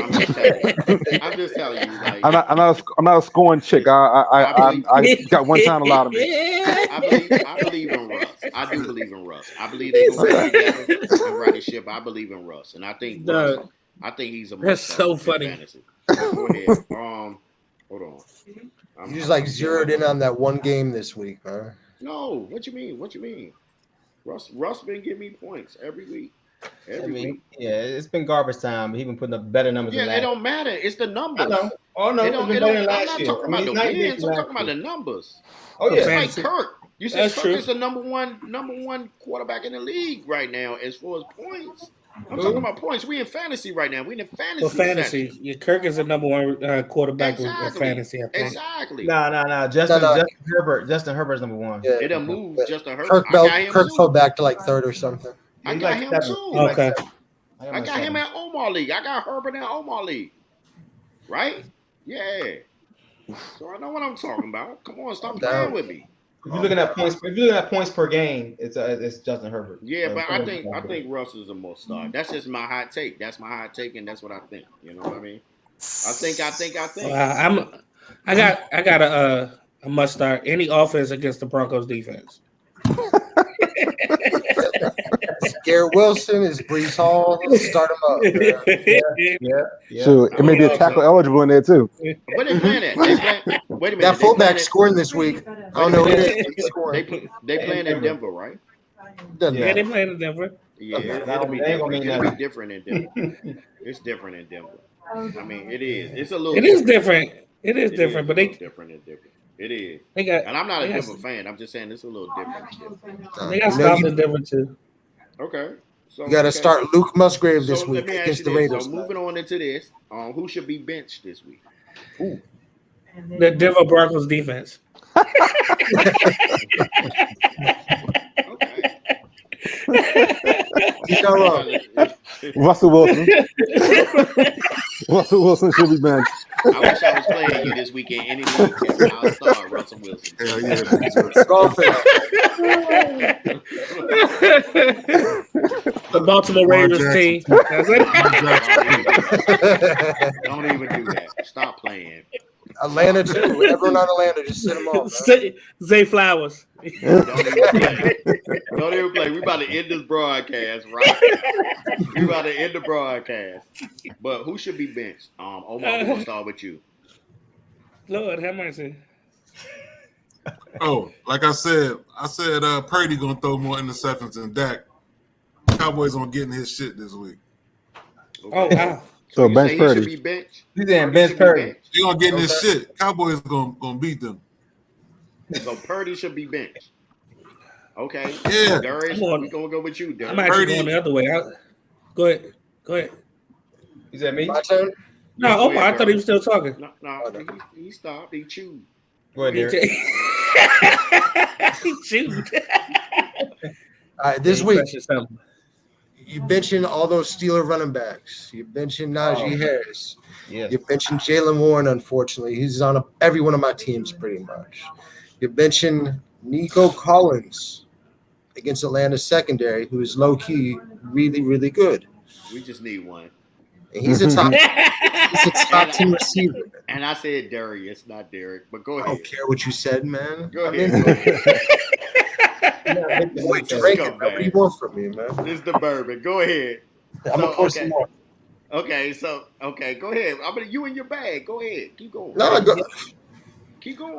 I'm just telling you. Like, I'm not a scoring chick. I got one time allowed me. I believe in Russ. I do believe in Russ. I believe they're gonna get together and ride the ship. I believe in Russ, and I think Russ. I think he's a That's so funny. Fantasy. Go ahead. Hold on. You just like zeroed in on that one game this week, huh? No, what you mean? What you mean? Russ been giving me points every week. Every week. Yeah, it's been garbage time. He been putting up better numbers. Yeah, than last it don't matter. It's the numbers. I know. Oh no, It don't, it's been better than I'm last not year. talking about the it's not wins. good I'm last talking about year. the numbers. Oh It's yeah, like Kirk. You said That's Kirk true. is the number one quarterback in the league right now as far as points. I'm talking about points. We in fantasy right now. We in the fantasy. For fantasy, section. yeah, Kirk is the number one quarterback with fantasy. I think. Exactly. No. Justin Herbert. Justin Herbert's number one. Yeah. It'll move Justin Herbert. Kirk fell back to like third or something. I He's got like him seven. too. He's like Okay. seven. I got him at Omar League. I got Herbert in Omar League. Right? Yeah. So I know what I'm talking about. Come on, stop playing with me. If you're looking at points per game, it's Justin Herbert. Yeah, but I think Russ is a must start. That's just my hot take. That's my hot take, and that's what I think. You know what I mean? I think. I got a must start. Any offense against the Broncos defense. Garrett Wilson is Brees Hall. Start him up. Yeah. Sure, it may be a tackle eligible in there too. Where they playing at? Wait a minute. That fullback scoring this week. I don't know who it is. He's scoring. They playing in Denver, right? Yeah, they playing in Denver. Yeah, it'll be different in Denver. It's different in Denver. I mean, it is. It's a little. It is different. It is different, but they different and different. It is. And I'm not a Denver fan. I'm just saying it's a little different. They got stopped in Denver too. Okay. So you got to start Luke Musgrave this week let me against ask the you this. Raiders. So moving on into this, who should be benched this week? Ooh. The Denver Broncos defense. Russell Wilson. Russell Wilson should be benched. I wish I was playing you this weekend. Any league, I'll start Russell Wilson. Hell yeah. The Baltimore Ravens team. That's it. Don't even do that. Stop playing. Atlanta too. Everyone on Atlanta, just sit them off. Zay Flowers. Don't even play. We about to end this broadcast, right? We about to end the broadcast. But who should be benched? Omar, we'll start with you. Lord have mercy. Oh, like I said Purdy gonna throw more interceptions than Dak. Cowboys gonna get in his shit this week. Okay. Oh wow. So bench Purdy. Should be benched. He's saying bench Purdy. They gonna get in his shit. Cowboys gonna beat them. So Purdy should be benched. Okay. Yeah. Darius, we're gonna go with you, Darius. I'm actually going the other way. Go ahead. Is that me? My turn? No, Omar, I thought he was still talking. No, he stopped. He chewed. Go ahead, Derek. He chewed. All right, this week, you benching all those Steeler running backs. You benching Najee Harris. Yes. You're benching Jalen Warren, unfortunately. He's on every one of my teams pretty much. You're benching Nico Collins against Atlanta's secondary, who is low-key really, really good. We just need one. And he's a top 10 receiver. And I said Darius, not Derek, but go I ahead. don't care what you said, man. Go ahead. Wait, drink it. What do you want from me, man? This is the bourbon. Go ahead. I'm going to pour some more. Okay, go ahead. I'm gonna you in your bag. Go ahead. Keep going. No, Keep going.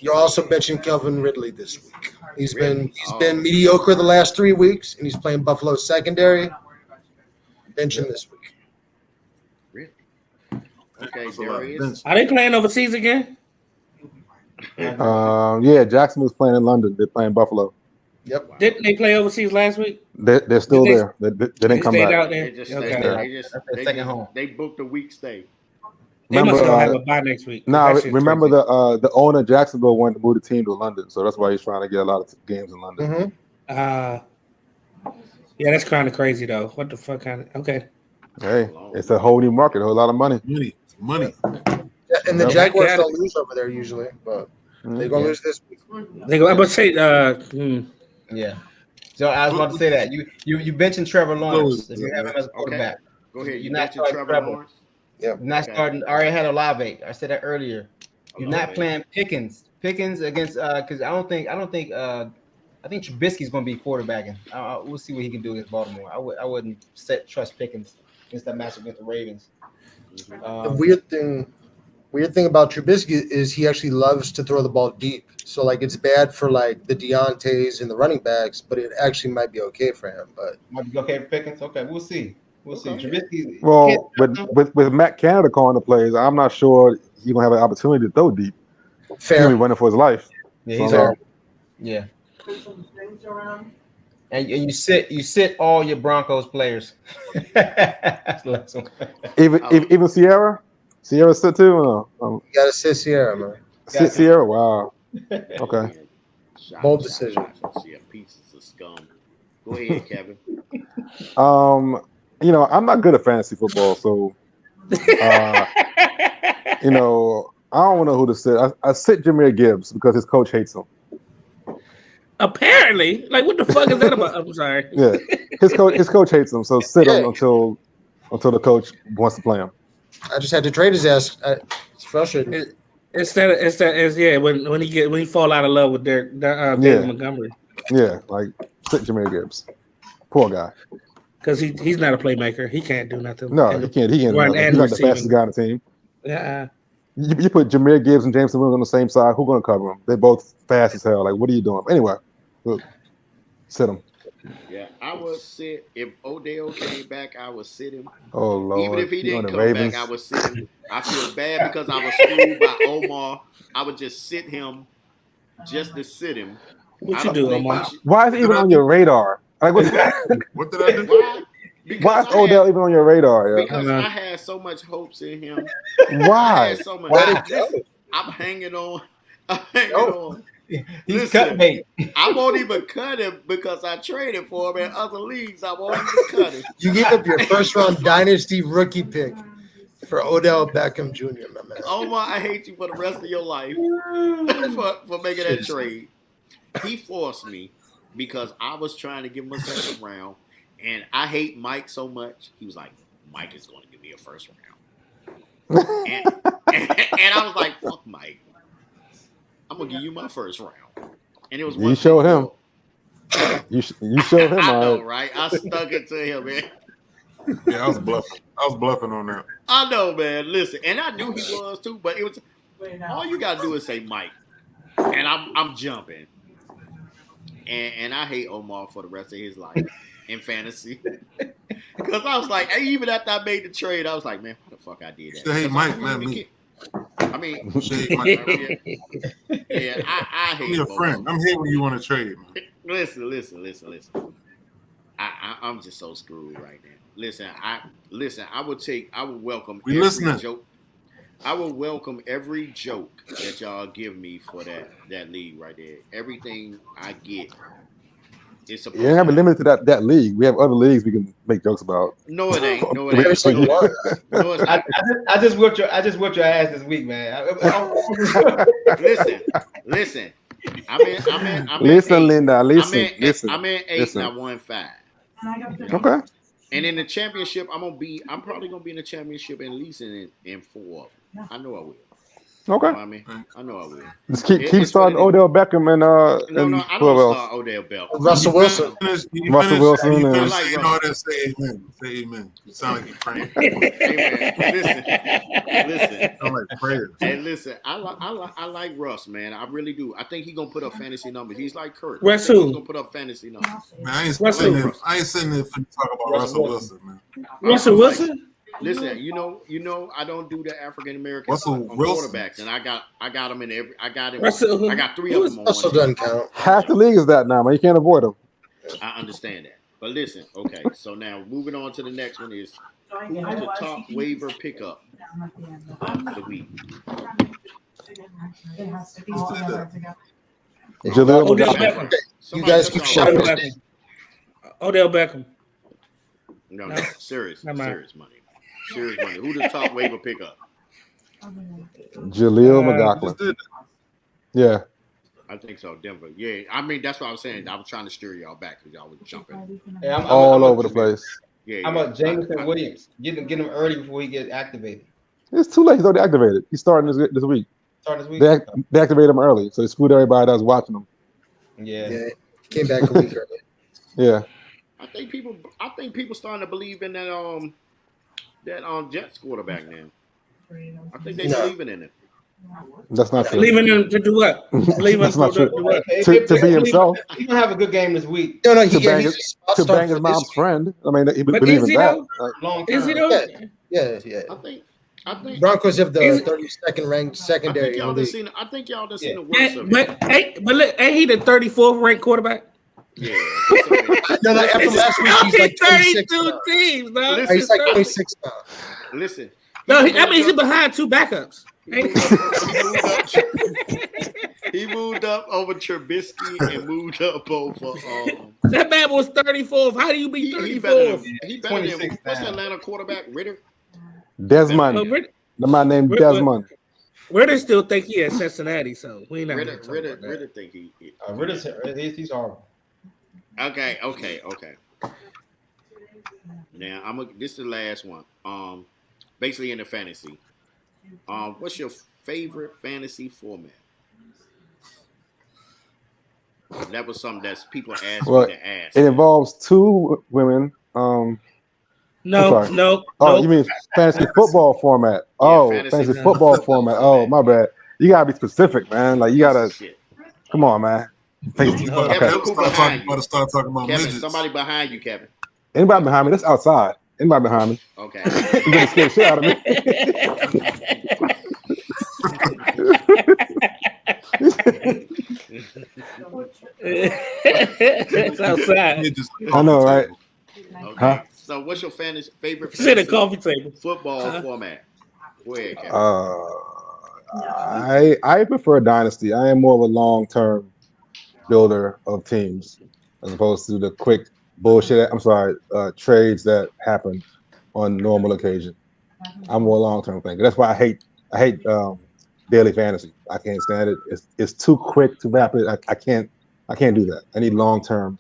You're also benching Kelvin Ridley this week. He's been mediocre the last 3 weeks, and he's playing Buffalo's secondary. Bench him this week. Really? Okay, Darius. Are they playing overseas again? Yeah, Jacksonville's playing in London. They're playing Buffalo. Yep. Didn't they play overseas last week? They're still there. They didn't come back. Out there? They just Okay. stayed home. They booked a week stay. They must have a bye next week. Remember the owner of Jacksonville wanted to move the team to London, so that's why he's trying to get a lot of games in London. Mm-hmm. Yeah, that's kind of crazy though. What the fuck? Okay. Hey, it's a whole new market, a whole lot of money. Money. Yeah, and the Jaguars don't lose over there usually, but they're gonna lose this week. They go. I'm gonna say. Yeah. So I was about to say that you benching Trevor Lawrence if you have him as a quarterback. Go ahead. You You're not mentioned starting Trevor Trevor. Lawrence. Yep. You're not starting. I already had Olave. I said that earlier. You're not Olave. playing Pickens. Pickens against because I think Trubisky's going to be quarterbacking. We'll see what he can do against Baltimore. I wouldn't trust Pickens against that matchup against the Ravens. Mhm. The weird thing about Trubisky is he actually loves to throw the ball deep. So like it's bad for like the Deontay's and the running backs, but it actually might be okay for him. But Might be okay for Pickens. Okay, we'll see. We'll see. Okay. Trubisky. Well, with Matt Canada calling the plays, I'm not sure he's gonna have an opportunity to throw deep. He's gonna fair. be running for his life. Yeah, So, he's fair. yeah. And you sit all your Broncos players. even Sierra sit too. You gotta sit Sierra, man. Sierra, wow. Okay. Bold decision. Yeah, pieces of scum. Go ahead, Kevin. I'm not good at fantasy football, so I don't know who to sit. I sit Jahmyr Gibbs because his coach hates him. Apparently, like what the fuck is that about? I'm sorry. Yeah, his coach hates him, so sit him until the coach wants to play him. I just had to trade his ass. It's frustrating. When he fall out of love with David Montgomery. Yeah, like sit Jahmyr Gibbs. Poor guy. Because he's not a playmaker. He can't do nothing. No, he can't. He can't. Do nothing. He's not the fastest guy on the team. Yeah. You put Jahmyr Gibbs and Jameson Williams on the same side. Who's going to cover him? They're both fast as hell. Like, what are you doing? Anyway, look, sit him. Yeah, I would sit if Odell came back. I would sit him. Oh Lord! Even if he didn't come Ravens. back, I would sit him. I feel bad because I was screwed by Omar. I would just sit him, just to sit him. What you do, Omar? Why is it even on your radar? Like, what did I do? Why is Odell even on your radar? Yeah? Because I had so much hopes in him. Why? I had so much. Why I'm hanging on. I'm hanging on. He's cut bait. I won't even cut him because I traded for him in other leagues. I won't even cut him. You gave up your first round dynasty rookie pick for Odell Beckham Jr., my man. Omar, I hate you for the rest of your life for making that trade. He forced me because I was trying to give him a second round, and I hate Mike so much. He was like, Mike is going to give me a first round. and I was like, fuck Mike. I'm going to give you my first round. And it was You showed him. You showed him. I know, right? I stuck it to him, man. Yeah, I was bluffing on that. I know, man. Listen, and I knew he was too, but it was all you gotta do is say Mike, and I'm jumping, and I hate Omar for the rest of his life in fantasy because I was like, even after I made the trade, I was like, man, what the fuck I did that? You hate Mike, not me. I mean, You hate Mike. yeah, I hate I'm your friend. I'm here when you want to trade, man. Listen. I'm just so screwed right now. Listen. I would welcome We every listening. joke. I would welcome every joke that y'all give me for that league right there. Everything I get is supposed. You ain't have it limited to that league. We have other leagues we can make jokes about. No, it ain't. No, it Every ain't. single one. No, it's not. I just whipped your ass this week, man. Listen. I'm Listen, in Linda. Listen. I'm in 8 listen. and I won 5. Okay. And in the championship, I'm probably gonna be in the championship at least in 4 of them. I know I will. Okay. You know what I mean? I know I will. Just keep It's starting what it is. Odell Beckham and No, I who don't else? start Odell Bell. Russell Wilson. Russell Wilson You and- finish I like saying Russell. all that. Say amen. Say amen. You sound like you're praying. Hey, man, listen. You sound like prayers. And listen, I like Russ, man. I really do. I think he's gonna put up fantasy numbers. He's like Kurt. Russ I think who? He's gonna put up fantasy numbers. Man, I ain't Russell. sitting there for you to talk about Russell Wilson, man. Russell Wilson? Listen, you know, I don't do the African American Russell Wilson. quarterbacks, and I got him in every. I got him. Russell- I got 3 of them on Russell one team. doesn't count. Half the league is that now, man. You can't avoid them. I understand that, but listen, okay. So now moving on to the next one is who's the top waiver pickup of the week? Jaleel Odell McGuire. Beckham. You guys keep shouting Odell his Beckham. Odell Beckham. No, No. serious Never mind. money. Serious money. Who the top waiver pickup? Jaleel You McLaughlin. just did Yeah. I think so, Denver. Yeah, I mean that's what I was saying. I was trying to steer y'all back because y'all was jumping. Yeah, All over the place. Yeah. How about Jameson Williams? Get him early before he gets activated. It's too late. He's already activated. He's starting this week. Start this week. They activated him early, so they screwed everybody that was watching him. Yeah. Came back a week early. Yeah. I think people starting to believe in that Jets quarterback now. I think they believing in it. That's not true. Leaving him to do what? Leaving That's him not to true. do what? To be himself. He's gonna have a good game this week. No, To bang he's his a spot bang start his for mom's this friend. I mean, he But believe is in he that. though? Like, Long Is he term. though? Yeah. I think Broncos have the Is- 32nd ranked I secondary think in y'all the done league. seen. I think y'all done seen the Yeah, worst of it. but look, ain't he the 34th ranked quarterback? Yeah. No, after last week he's like 26 32 now. teams, dog. Listen, He's like 26 now. Listen. No, I mean he's behind two backups. He moved up over Trubisky and moved up over. That man was 34th. How do you be He better 34th? than 26 what's the now. Atlanta quarterback Ritter? Desmond. The man named Desmond. Ritter still think he at Cincinnati, so we not Ritter think he. He's horrible. Okay. Now this is the last one. Basically in the fantasy. What's your favorite fantasy format? That was something that people asked me to ask. It involves two women. No. Oh, you mean fantasy football format? Oh, fantasy football format. Oh, my bad. You gotta be specific, man. Like you gotta. Come on, man. Kevin, Start talking about Kevin, midgets. somebody behind you, Kevin. Anybody behind me? That's outside. Anybody behind me? Okay. You're gonna scare the shit out of me. It's outside. I know, right? Okay. Huh? So, what's your favorite Sit at the coffee table. football format? Go ahead, Kevin. I prefer Dynasty. I am more of a long-term builder of teams as opposed to the quick bullshit. Trades that happen on normal occasion. I'm more long-term thinker. That's why I hate daily fantasy. I can't stand it. It's too quick, too rapid. I can't do that. I need long-term,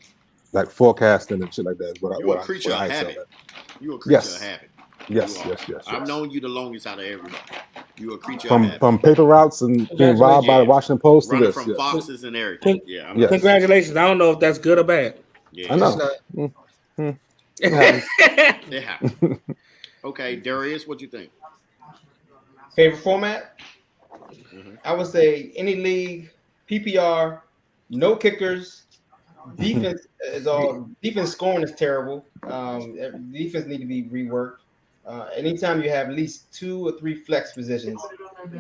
like forecasting and shit like that. You're a creature of habit. You're a creature of habit. Yes. I've known you the longest out of everybody. You're a creature of habit. From paper routes and being robbed by the Washington Post to running this. from foxes and everything. Yeah. Congratulations. I don't know if that's good or bad. Yeah. I know. It happens. Okay, Darius, what you think? Favorite format? I would say any league, PPR, no kickers. Defense defense scoring is terrible. Defense need to be reworked. Anytime you have at least 2 or 3 flex positions, and 2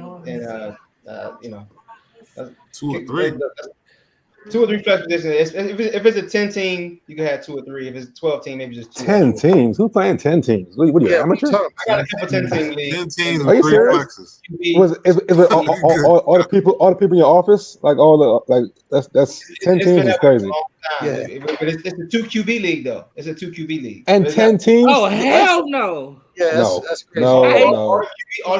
or 3. 2 or 3 flex positions. If it's a 10 team, you can have 2 or 3. If it's a 12 team, maybe just 2. 10 teams? Who's playing 10 teams? What are you, amateur? I got a couple 10 team leagues. 10 teams Are and you 3 serious? flexes. Is it all the people in your office? Like that's 10 teams is crazy. Yeah, but it's a 2 QB league though. It's a 2 QB league. And 10 teams? Oh hell no! Yeah, that's crazy. All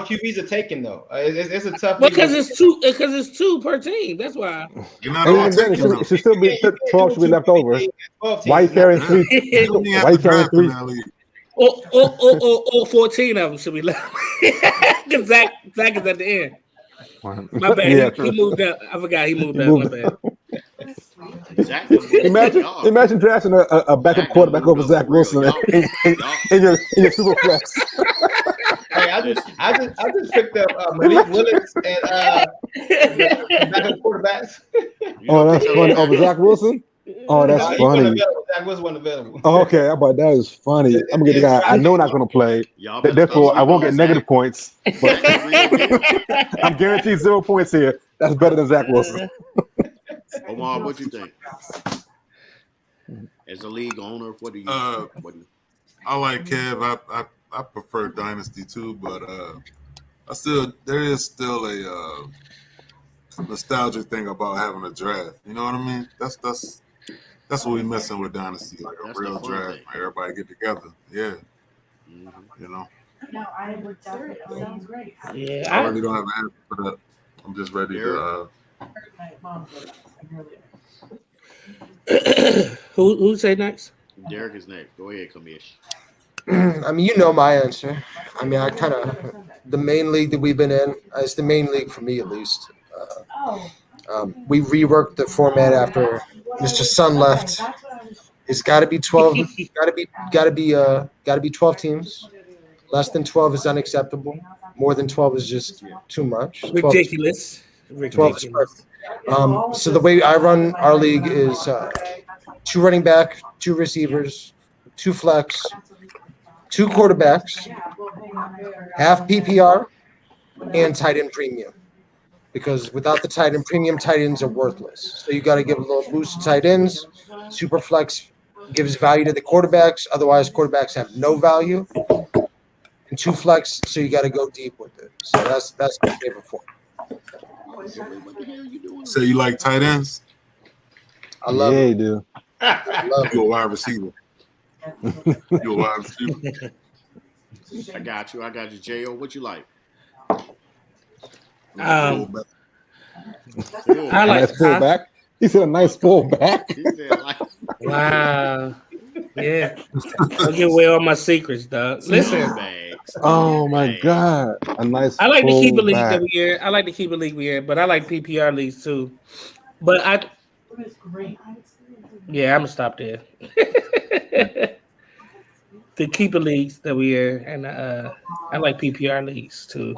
QBs are taken though. It's a tough. Because it's two per team. That's why. You're not all taking them. It should still be 12 should be left over. Why you carrying 3? You don't even Why have you to carrying draft in 3? that league. Or 14 of them should be left. Because Zach is at the end. My bad. Yeah, he moved up. I forgot he moved up. My bad. Imagine drafting a backup quarterback over Zach Wilson in your super flex. Hey, I just picked up Malik Willis and backup quarterbacks. Oh, that's funny. Over Zach Wilson? Oh, that's funny. Zach Wilson wasn't available. Oh, okay, but that is funny. I'm gonna get the guy I know not gonna play. Therefore, I won't get negative points. But I'm guaranteed 0 points here. That's better than Zach Wilson. Omar, what you think? As a league owner, what do you? I like Kev. I prefer Dynasty too, but there is still a nostalgic thing about having a draft. You know what I mean? That's what we messing with Dynasty, like a real draft. Everybody get together. Yeah. You know. No, I would definitely. Sounds great. Yeah, I really don't have an answer for that. I'm just ready to. Who say next? Derek is next. Go ahead, Kamish. I mean, you know my answer. I mean, I kind of the main league that we've been in. It's the main league for me, at least. We reworked the format after Mr. Sun left. It's got to be 12. Got to be 12 teams. Less than 12 is unacceptable. More than 12 is just too much. 12 is Ridiculous. 12 is perfect. So the way I run our league is 2 running back, 2 receivers, 2 flex, 2 quarterbacks, half PPR, and tight end premium. Because without the tight end premium, tight ends are worthless. So you got to give a little boost to tight ends. Super flex gives value to the quarterbacks. Otherwise, quarterbacks have no value. And 2 flex, so you got to go deep with it. So that's my favorite form. So you like tight ends? I love Yeah, it. you do. I love You a it. wide receiver. You a wide receiver. I got you. Jo, what you like? Um, Full I A like. nice fullback. He said a nice fullback. He said like Wow. Yeah. Don't give away all my secrets, dog. Listen, bags. Oh my God. A nice I like to keep a league fullback. every year. I like to keep a league every year, but I like PPR leagues too. But yeah, I'm gonna stop there. The keeper leagues that we are, and I like PPR leagues too.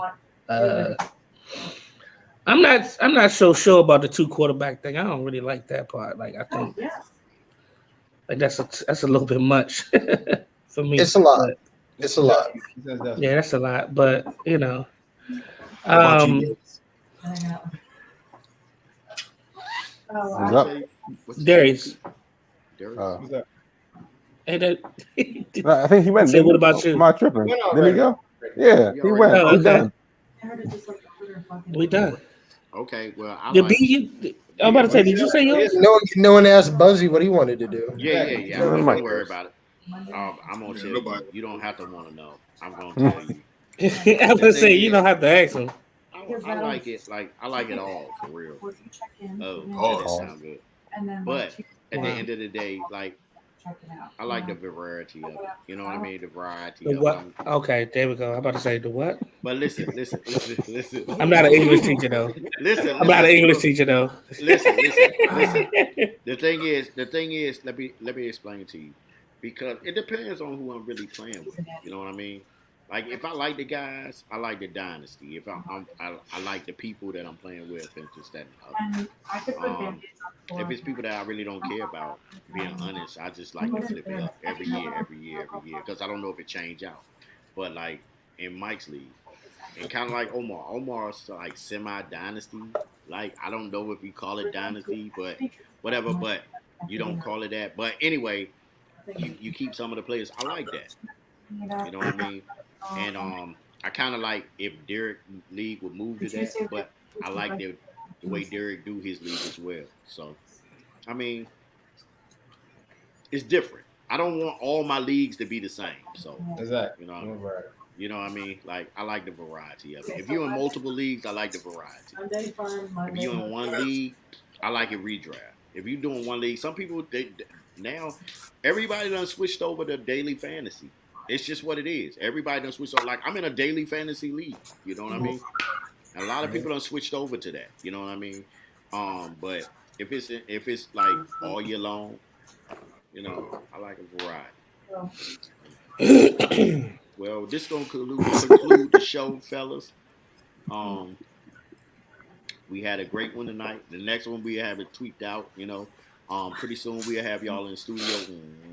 I'm not so sure about the 2 quarterback thing. I don't really like that part. Like I think like that's a little bit much for me. It's a lot. But, It's a lot. yeah, that's a lot. But you know, How about you? What's up? Darius. Uh, Hey, that, I think he went. Say, what didn't he? about you? Am I tripping? Went Didn't he already. go? Yeah, He he already went. went. He Oh, done. we done. Okay, well I The like B. I'm about to say, did you say yours? No one asked Buzzy what he wanted to do. Yeah. Yeah, Don't Mike. worry about it. I'm gonna tell you. nobody. You don't have to want to know. I'm gonna tell you. I'm gonna say you don't have to ask him. I like it. Like I like it all for real. Oh, Oh. that sound good. But at the end of the day, like I like the variety of it. You know what I mean? The variety The of what? it. Okay, there we go. I'm about to say the what? But listen. I'm not an English teacher though. Listen. I'm not an English teacher though. Listen. The thing is, let me explain to you, because it depends on who I'm really playing with. You know what I mean? Like if I like the guys, I like the dynasty. If I like the people that I'm playing with, and just that. And the other. If it's people that I really don't care about, being honest, I just like to flip it up every year, because I don't know if it change out. But like in Mike's league, and kind of like Omar's like semi dynasty. Like I don't know if you call it dynasty, but whatever. But you don't call it that. But anyway, you keep some of the players. I like that. You know what I mean? And I kind of like if Derek league would move to that, but I like the way Derek do his league as well. So I mean, it's different. I don't want all my leagues to be the same. So Exactly. you know what I mean? Like I like the variety of it. If you're in multiple leagues, I like the variety. If you're in one league, I like it redraft. If you're doing one league, some people now everybody done switched over to daily fantasy. It's just what it is. Everybody done switched over. Like I'm in a daily fantasy league. You know what I mean? And a lot of people done switched over to that. You know what I mean? But if it's like all year long, you know, I like a variety. Well, this gonna conclude the show, fellas. We had a great one tonight. The next one we have it tweaked out. You know, pretty soon we'll have y'all in the studio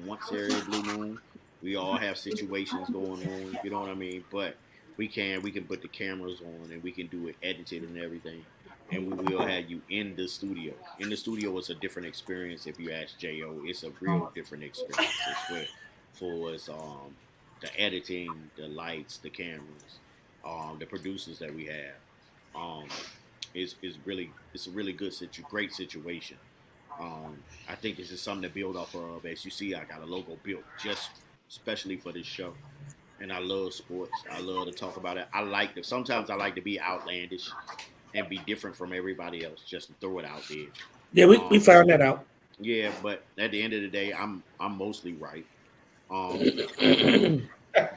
once every blue moon. We all have situations going on. You know what I mean? But we can put the cameras on and we can do it edited and everything. And we will have you in the studio. In the studio is a different experience. If you ask Jo, it's a real different experience. It's for us, the editing, the lights, the cameras, the producers that we have. Is really it's a really good great situation. I think this is something to build off of. As you see, I got a logo built just especially for this show, and I love sports. I love to talk about it. Sometimes I like to be outlandish and be different from everybody else, just to throw it out there. Yeah, we found that out. Yeah, but at the end of the day, I'm mostly right.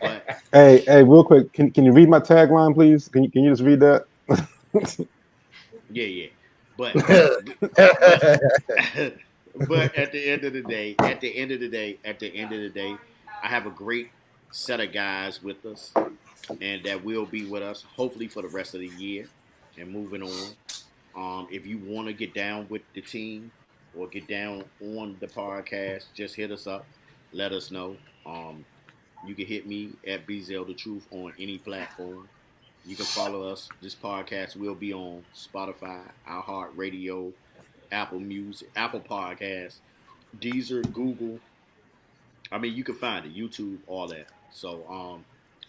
But Hey, real quick, can you read my tagline, please? Can you just read that? yeah. But but at the end of the day, I have a great set of guys with us, and that will be with us hopefully for the rest of the year and moving on. If you want to get down with the team or get down on the podcast, just hit us up. Let us know. You can hit me at BZL The Truth on any platform. You can follow us. This podcast will be on Spotify, iHeartRadio, Apple Music, Apple Podcasts, Deezer, Google. I mean, you can find it, YouTube, all that. So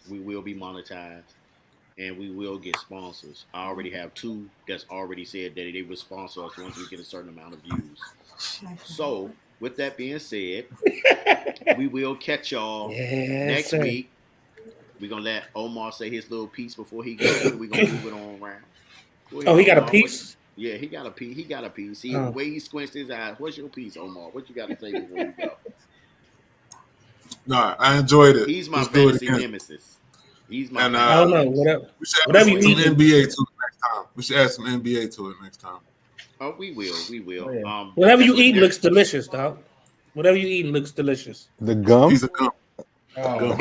we will be monetized and we will get sponsors. I already have 2 that's already said that they will sponsor us once we get a certain amount of views. So with that being said, we will catch y'all next week. We're gonna let Omar say his little piece before he goes, and we're gonna move it on around. Ahead, he got Omar. a piece? Yeah, he got a piece. He got a piece. See the way he squinted his eyes. What's your piece, Omar? What you got to say before we go? No, I enjoyed it. He's my Let's do it fantasy again. nemesis. He's my. And, I don't know. We should add Whatever some you eat. NBA to it next time. We should add some NBA to it next time. Oh, we will. Oh, yeah. Whatever you eat looks delicious, dog. Whatever you eat looks delicious. The gum. Piece of gum. Oh. You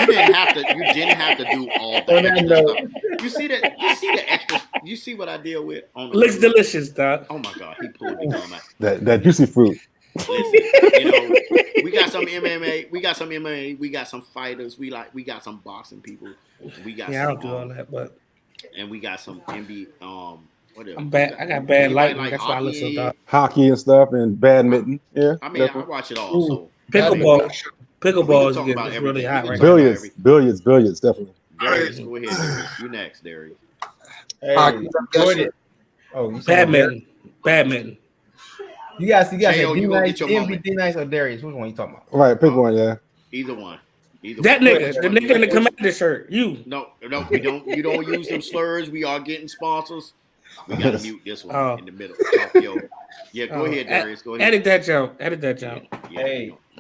didn't have to. You didn't have to do all that extra stuff. You see that? You see the extra? You see what I deal with? On the Looks delicious, dog. Oh my God, he pulled the gum out. That juicy fruit. Listen, we got some MMA. We got some MMA. We got some fighters. We got some boxing people. We got Yeah, I some, don't do all that, but and we got some NBA. What else? I'm bad. I got bad lightning. That's why I look so hockey. dark. Hockey and stuff and badminton. Yeah. I mean, I definitely. watch it all. So Pickleball. We Pickleball can talk is about getting really everything. hot We right can now. Billiards, definitely. Darius, go ahead. Darius. You next, Darius. Hey, Hockey, enjoyed it. Oh, you said Badminton. You guys J.O., say you gonna get your DMB, moment. D-Nice or Darius? Which one you talking about? Right, pick one. Yeah. Either one. That nigga, the nigga in the commander shirt. You. No, we don't. You don't use them slurs. We are getting sponsors. We gotta mute this one in the middle. Yeah, go ahead, Darius. Go ahead. Edit that joke. Yeah,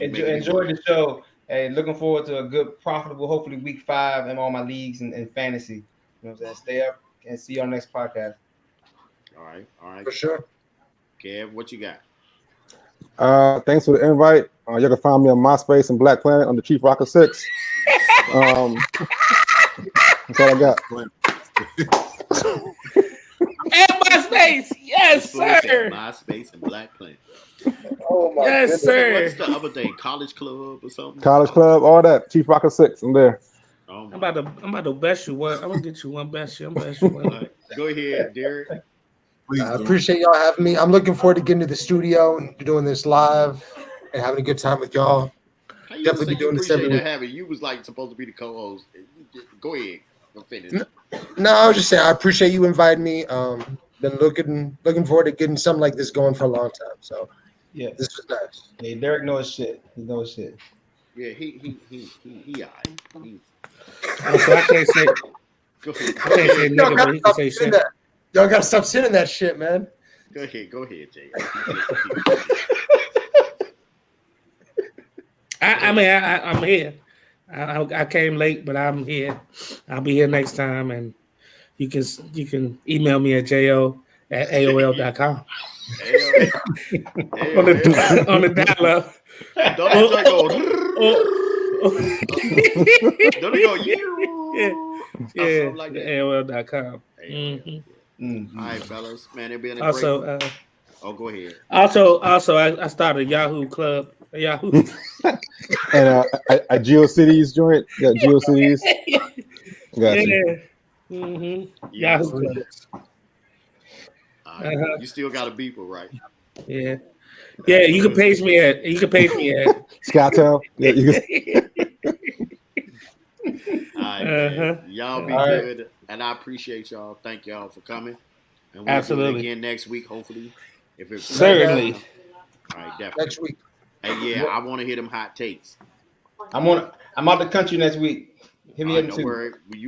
Hey, enjoy the show. Hey, looking forward to a good, profitable, hopefully week 5 in all my leagues and fantasy. You know what I'm saying? Stay up and see you on the next podcast. All right. For sure. Kev, what you got? Thanks for the invite. You can find me on MySpace and Black Planet on the Chief Rocker 6. That's all I got. And MySpace, yes, sir. MySpace and Black Planet. Oh my Yes, sir. What's the other thing? College Club or something? College Club, all that. Chief Rocker 6. I'm there. Oh, I'm about to best you one. I'm gonna get you one best you. I'm best you one. right. Go ahead, Derek. I appreciate y'all having me. I'm looking forward to getting to the studio and doing this live and having a good time with y'all. How you Definitely say be doing you this every appreciate that week. having? You was like supposed to be the co-host. Go ahead. Go finish. No, I was just saying I appreciate you inviting me. Been looking forward to getting something like this going for a long time. So Yeah. this was nice. Hey, Derek knows shit. He knows shit. Yeah, he all right. So I can't say Go ahead. I can't say Y'all nigga, but gotta he can stop say saying shit. that. Y'all gotta stop sending that shit, man. Go ahead, Jay. I'm here. I came late, but I'm here. I'll be here next time, and you can email me at jo@aol.com on the dial-up. Don't it go? Don't it go? Yeah, Like that. AOL.com. All right, fellas. Man, it'll be in a Also, great. Go ahead. Also, I started a Yahoo Club. Yahoo. And a GeoCities joint. Got GeoCities. Got you. Yahoo Club. You still got a beeper, right? Yeah. Yeah, you can page me at Skytel. Yeah, you can. All right, man. Y'all be good, and I appreciate y'all. Thank y'all for coming, and we'll do it again next week, hopefully. If it's certainly. All right, definitely. Next week. Hey, yeah, I want to hear them hot takes. I'm out the country next week. Hit me up Don't too. worry.